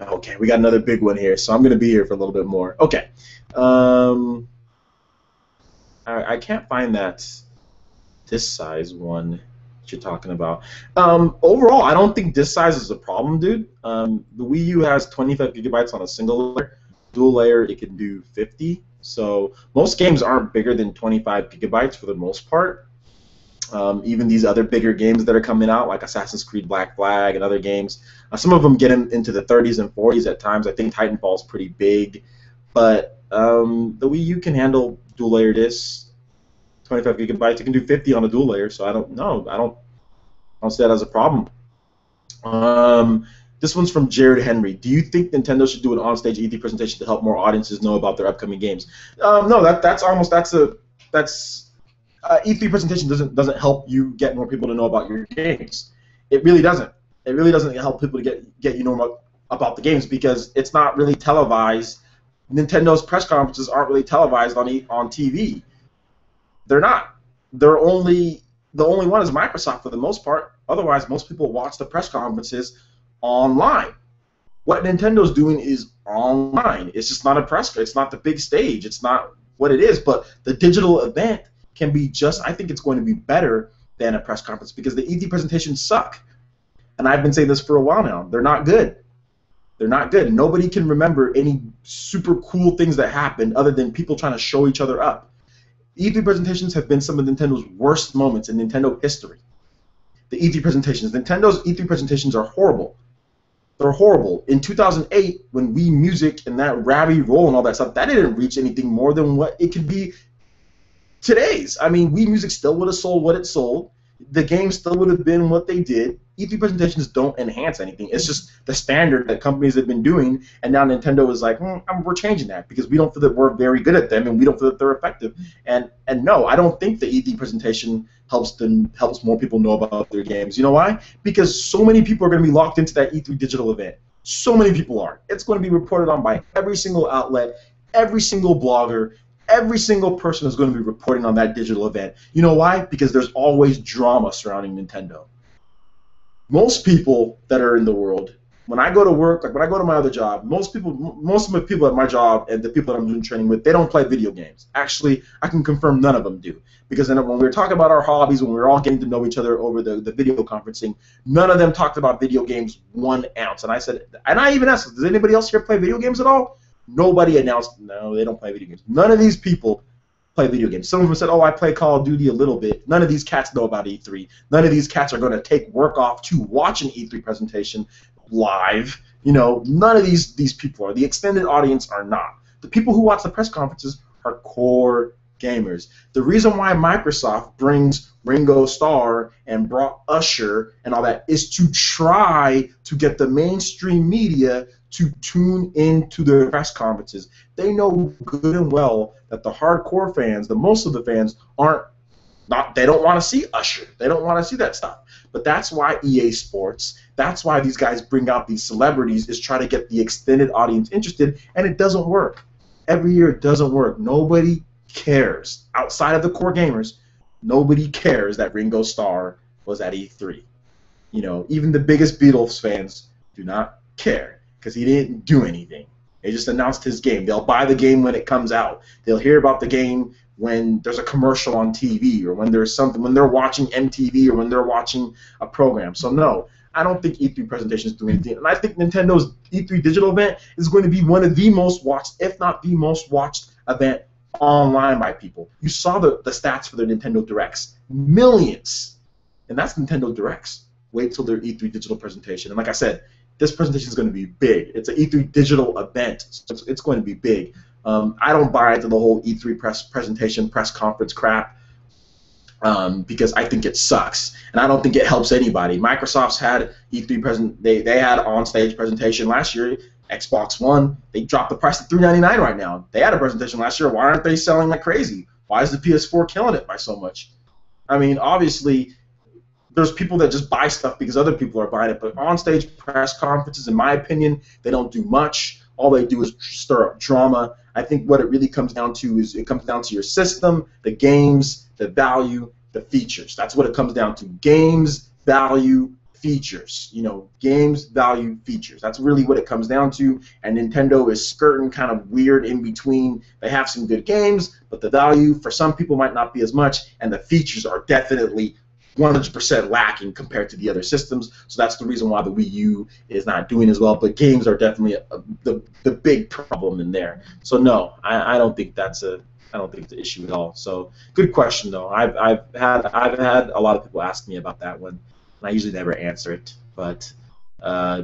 Okay, we got another big one here, so I'm going to be here for a little bit more. Okay. I can't find that disc size one that you're talking about. Overall, I don't think disc size is a problem, dude. The Wii U has 25 gigabytes on a single layer. Dual layer, it can do 50. So most games aren't bigger than 25 gigabytes for the most part. Even these other bigger games that are coming out, like Assassin's Creed Black Flag and other games, some of them get into the 30s and 40s at times. I think Titanfall's pretty big, but the Wii U can handle dual layer discs, 25 gigabytes. It can do 50 on a dual layer, so I don't see that as a problem. This one's from Jared Henry. Do you think Nintendo should do an on-stage E3 presentation to help more audiences know about their upcoming games? No, that's E3 presentation doesn't help you get more people to know about your games. It really doesn't. It really doesn't help people to get you know about the games because it's not really televised. Nintendo's press conferences aren't really televised on TV. They're not. The only one is Microsoft for the most part. Otherwise, most people watch the press conferences online. What Nintendo's doing is online. It's just not a press. It's not the big stage. It's not what it is. But the digital event can be just. I think it's going to be better than a press conference because the E3 presentations suck. And I've been saying this for a while now. They're not good. They're not good. Nobody can remember any super cool things that happened other than people trying to show each other up. E3 presentations have been some of Nintendo's worst moments in Nintendo history. The E3 presentations. Nintendo's E3 presentations are horrible. They're horrible. In 2008, when Wii Music and that Rabby Roll and all that stuff, that didn't reach anything more than what it could be today's. I mean, Wii Music still would have sold what it sold. The game still would have been what they did. E3 presentations don't enhance anything. It's just the standard that companies have been doing, and now Nintendo is like, we're changing that because we don't feel that we're very good at them, and we don't feel that they're effective. And no, I don't think the E3 presentation helps more people know about their games. You know why? Because so many people are going to be locked into that E3 digital event. So many people are. It's going to be reported on by every single outlet, every single blogger. Every single person is going to be reporting on that digital event. You know why? Because there's always drama surrounding Nintendo. Most people that are in the world, when I go to work, like when I go to my other job, most of the people at my job and the people that I'm doing training with, they don't play video games. Actually, I can confirm none of them do. Because then when we were talking about our hobbies, when we were all getting to know each other over the video conferencing, none of them talked about video games 1 ounce. And I said, and I even asked, does anybody else here play video games at all? Nobody announced, no, they don't play video games. None of these people play video games. Some of them said, oh, I play Call of Duty a little bit. None of these cats know about E3. None of these cats are going to take work off to watch an E3 presentation live. You know, none of these people are. The extended audience are not. The people who watch the press conferences are core gamers. The reason why Microsoft brings Ringo Starr and brought Usher and all that is to try to get the mainstream media to tune into their press conferences. They know good and well that the hardcore fans, the most of the fans, they don't want to see Usher. They don't want to see that stuff. But that's why EA Sports, that's why these guys bring out these celebrities, is try to get the extended audience interested, and it doesn't work. Every year it doesn't work. Nobody cares. Outside of the core gamers, nobody cares that Ringo Starr was at E3. You know, even the biggest Beatles fans do not care, because he didn't do anything. They just announced his game. They'll buy the game when it comes out. They'll hear about the game when there's a commercial on TV, or when there's something, when they're watching MTV, or when they're watching a program. So no, I don't think E3 presentation is doing anything. And I think Nintendo's E3 digital event is going to be one of the most watched, if not the most watched event online by people. You saw the stats for their Nintendo Directs. Millions. And that's Nintendo Directs. Wait till their E3 digital presentation. And like I said, this presentation is going to be big. It's an E3 digital event, so it's going to be big. I don't buy into the whole E3 press conference crap because I think it sucks, and I don't think it helps anybody. Microsoft's had E3 they had on-stage presentation last year. Xbox One, they dropped the price to $399 right now. They had a presentation last year. Why aren't they selling like crazy? Why is the PS4 killing it by so much? I mean, obviously, there's people that just buy stuff because other people are buying it, but on-stage press conferences, in my opinion, they don't do much. All they do is stir up drama. I think what it really comes down to is it comes down to your system, the games, the value, the features. That's what it comes down to. Games, value, features. You know, games, value, features. That's really what it comes down to. And Nintendo is skirting kind of weird in between. They have some good games, but the value for some people might not be as much, and the features are definitely 100% lacking compared to the other systems, so that's the reason why the Wii U is not doing as well. But games are definitely the big problem in there. So no, I don't think it's an issue at all. So good question though. I've had a lot of people ask me about that one, and I usually never answer it. But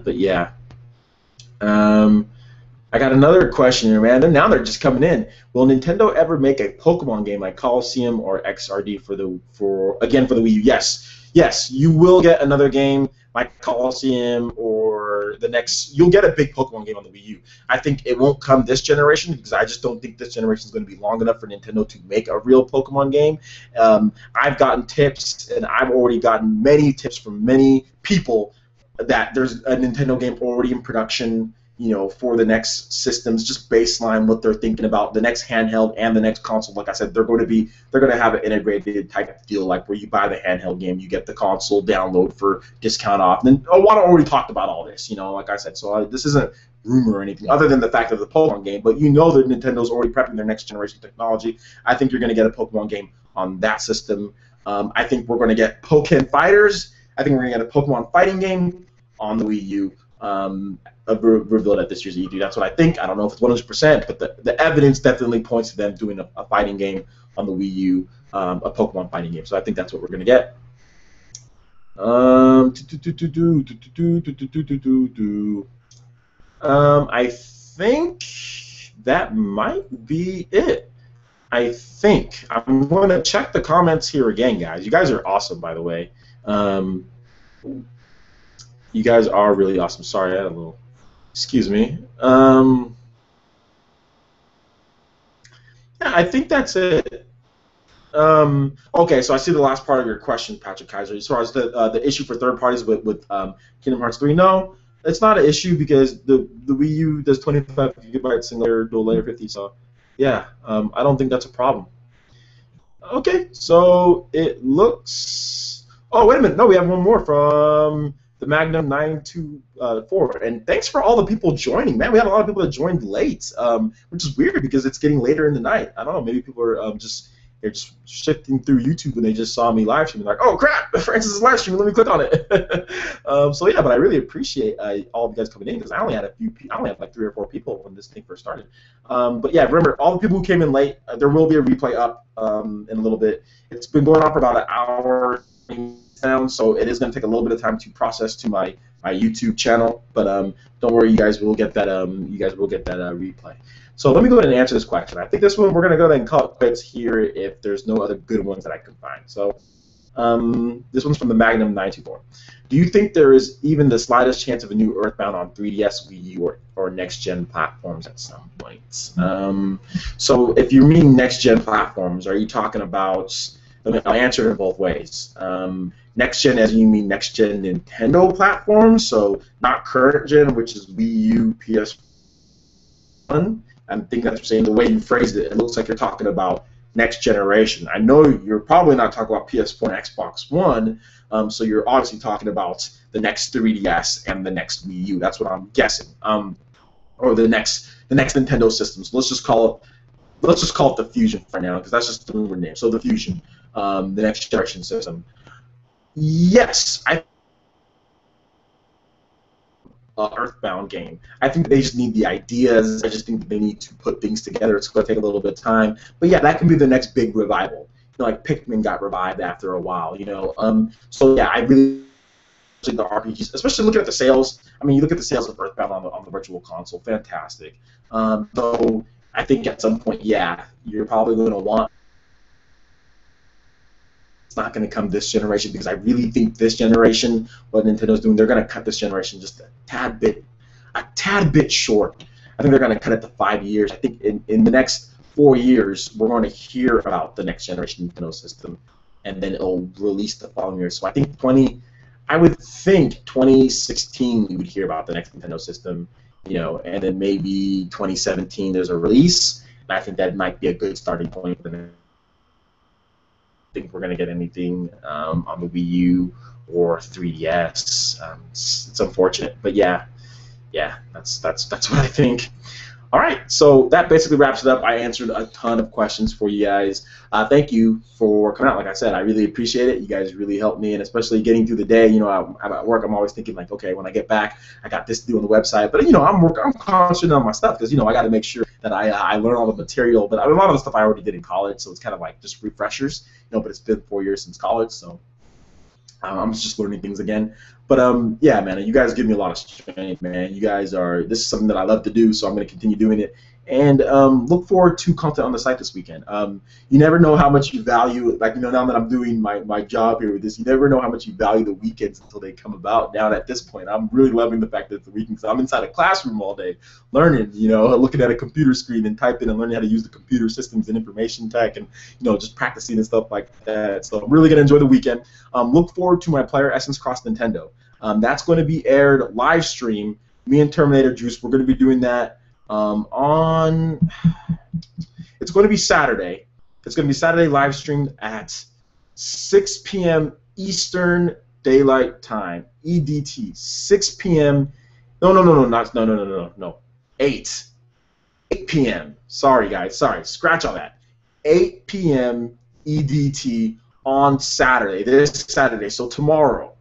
yeah. I got another question here, man. Now they're just coming in. Will Nintendo ever make a Pokemon game like Coliseum or XRD for the Wii U? Yes, you will get another game like Coliseum or the next. You'll get a big Pokemon game on the Wii U. I think it won't come this generation because I just don't think this generation is going to be long enough for Nintendo to make a real Pokemon game. I've gotten tips, and I've already gotten many tips from many people that there's a Nintendo game already in production, you know, for the next systems, just baseline what they're thinking about the next handheld and the next console. Like I said, they're going to have an integrated type deal, like where you buy the handheld game, you get the console download for discount off. And then Iwata already talked about all this, you know, like I said. So this isn't rumor or anything other than the fact of the Pokemon game. But you know that Nintendo's already prepping their next generation technology. I think you're going to get a Pokemon game on that system. I think we're going to get Pokken Fighters. I think we're going to get a Pokemon fighting game on the Wii U. Revealed at this year's E3. That's what I think. I don't know if it's 100%, but the evidence definitely points to them doing a fighting game on the Wii U, a Pokemon fighting game. So I think that's what we're going to get. I think that might be it. I think. I'm going to check the comments here again, guys. You guys are awesome, by the way. You guys are really awesome. Sorry, I had a little... Excuse me. Yeah, I think that's it. Okay, so I see the last part of your question, Patrick Kaiser. As far as the issue for third parties with Kingdom Hearts 3, no, it's not an issue because the Wii U does 25 gigabyte single layer, dual layer 50. So yeah, I don't think that's a problem. Okay, so it looks. Oh, wait a minute. No, we have one more from the Magnum 924, and thanks for all the people joining, man. We had a lot of people that joined late, which is weird because it's getting later in the night. I don't know, maybe people are they're just shifting through YouTube and they just saw me live streaming, like, oh crap, Francis is live streaming, let me click on it. So yeah, but I really appreciate all of you guys coming in because I only had like 3 or 4 people when this thing first started. But yeah, remember, all the people who came in late, there will be a replay up in a little bit. It's been going on for about an hour down, so it is going to take a little bit of time to process to my YouTube channel, but don't worry, you guys will get that replay. So let me go ahead and answer this question. I think this one we're going to go ahead and call it quits here if there's no other good ones that I can find. So this one's from the Magnum 924. Do you think there is even the slightest chance of a new Earthbound on 3DS, Wii U, or next-gen platforms at some point? So if you mean next-gen platforms, are you talking about... I'll answer it in both ways. Next gen, as you mean next gen Nintendo platforms, so not current gen, which is Wii U, PS1. I think that's saying the way you phrased it. It looks like you're talking about next generation. I know you're probably not talking about PS4 and Xbox One, so you're obviously talking about the next 3DS and the next Wii U. That's what I'm guessing, or the next Nintendo system. So let's just call it the Fusion for now, because that's just the rumor name. So the Fusion, the next generation system. Yes, I Earthbound game. I think they just need the ideas. I just think that they need to put things together. It's going to take a little bit of time. But yeah, that can be the next big revival. You know, like Pikmin got revived after a while. You know, so yeah, I really like the RPGs, especially looking at the sales. I mean, you look at the sales of Earthbound on the Virtual Console, fantastic. Though I think at some point, yeah, you're probably going to want. It's not going to come this generation because I really think this generation, what Nintendo's doing, they're going to cut this generation just a tad bit short. I think they're going to cut it to 5 years. I think in the next 4 years, we're going to hear about the next generation Nintendo system, and then it'll release the following year. So I think I would think 2016 we would hear about the next Nintendo system, you know, and then maybe 2017 there's a release. And I think that might be a good starting point for the think we're going to get anything on the Wii U or 3DS. It's unfortunate, but yeah, that's what I think. All right, so that basically wraps it up. I answered a ton of questions for you guys. Thank you for coming out. Like I said, I really appreciate it. You guys really helped me, and especially getting through the day. You know, I'm at work. I'm always thinking like, okay, when I get back, I got this to do on the website. But you know, I'm concentrating on my stuff because you know I got to make sure that I learn all the material. But a lot of the stuff I already did in college, so it's kind of like just refreshers. You know, but it's been 4 years since college, so I'm just learning things again. But yeah, man, you guys give me a lot of strength, man. You guys this is something that I love to do, so I'm going to continue doing it. And look forward to content on the site this weekend. You never know how much you value, like, you know, now that I'm doing my job here with this, you never know how much you value the weekends until they come about. Now at this point, I'm really loving the fact that it's the weekend, because I'm inside a classroom all day learning, you know, looking at a computer screen and typing and learning how to use the computer systems and information tech and, you know, just practicing and stuff like that. So I'm really going to enjoy the weekend. Look forward to my Player Essence Cross Nintendo. That's going to be aired live stream. Me and Terminator Juice, we're going to be doing that it's going to be Saturday. It's going to be Saturday live streamed at 6 p.m. Eastern Daylight Time, EDT. 6 p.m. No. 8 p.m. Sorry, guys. Sorry. Scratch all that. 8 p.m. EDT on Saturday. This Saturday. So tomorrow.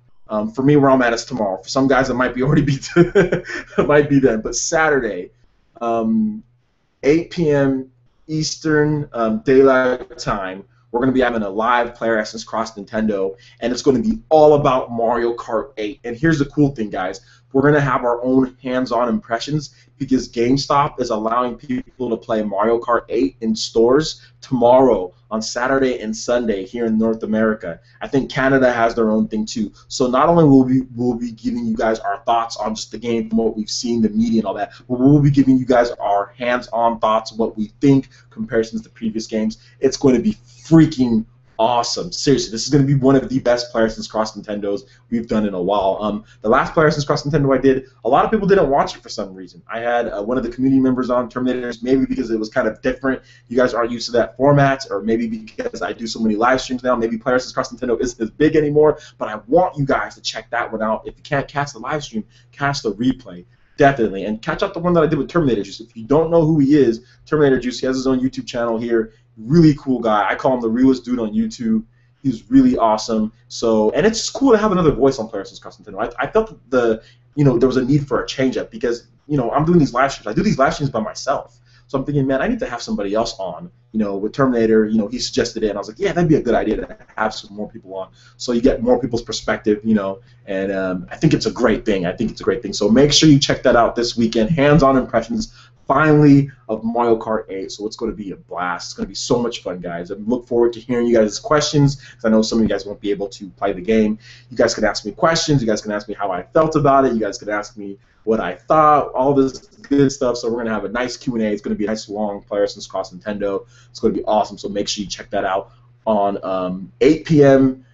For me, where I'm at is tomorrow. For some guys, it might be already be it might be then. But Saturday, 8 p.m. Eastern Daylight Time, we're going to be having a live Player Essence Cross Nintendo, and it's going to be all about Mario Kart 8. And here's the cool thing, guys. We're going to have our own hands-on impressions because GameStop is allowing people to play Mario Kart 8 in stores tomorrow on Saturday and Sunday here in North America. I think Canada has their own thing too. So not only will we be giving you guys our thoughts on just the game from what we've seen, the media and all that, but we'll be giving you guys our hands-on thoughts on what we think, comparisons to previous games. It's going to be freaking awesome. Seriously, this is going to be one of the best Player Essence Cross Nintendos we've done in a while. The last Player Essence Cross Nintendo I did, a lot of people didn't watch it for some reason. I had one of the community members on, Terminators, maybe because it was kind of different. You guys aren't used to that format, or maybe because I do so many live streams now. Maybe Player Essence Cross Nintendo isn't as big anymore, but I want you guys to check that one out. If you can't catch the live stream, catch the replay. Definitely. And catch out the one that I did with Terminator Juice. If you don't know who he is, Terminator Juice, he has his own YouTube channel here. Really cool guy. I call him the realest dude on YouTube. He's really awesome. So, and it's just cool to have another voice on Player Essence Cross Nintendo. I felt that there was a need for a change-up because, I'm doing these live streams. I do these live streams by myself. So I'm thinking, man, I need to have somebody else on. With Terminator, he suggested it, and I was like, yeah, that'd be a good idea to have some more people on, so you get more people's perspective, and I think it's a great thing. So make sure you check that out this weekend. Hands-on impressions, finally, of Mario Kart 8. So it's going to be a blast. It's going to be so much fun, guys. I look forward to hearing you guys' questions, because I know some of you guys won't be able to play the game. You guys can ask me questions. You guys can ask me how I felt about it. You guys can ask me what I thought, all this good stuff. So we're going to have a nice Q&A. It's going to be a nice long Player Essence Cross Nintendo. It's going to be awesome. So make sure you check that out on 8 p.m.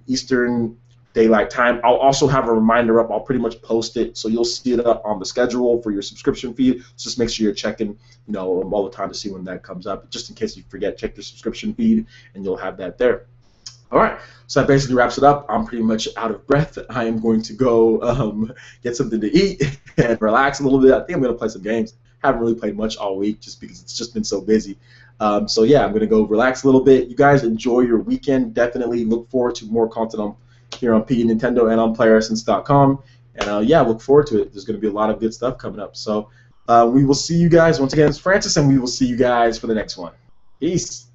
Eastern Daylight Time. I'll also have a reminder up. I'll pretty much post it, so you'll see it up on the schedule for your subscription feed. So just make sure you're checking, all the time to see when that comes up. Just in case you forget, check your subscription feed, and you'll have that there. All right, so that basically wraps it up. I'm pretty much out of breath. I am going to go get something to eat and relax a little bit. I think I'm going to play some games. Haven't really played much all week just because it's just been so busy. So yeah, I'm going to go relax a little bit. You guys enjoy your weekend. Definitely look forward to more content here on PE Nintendo and on PlayerEssence.com. And yeah, look forward to it. There's going to be a lot of good stuff coming up. So we will see you guys once again. It's Francis, and we will see you guys for the next one. Peace.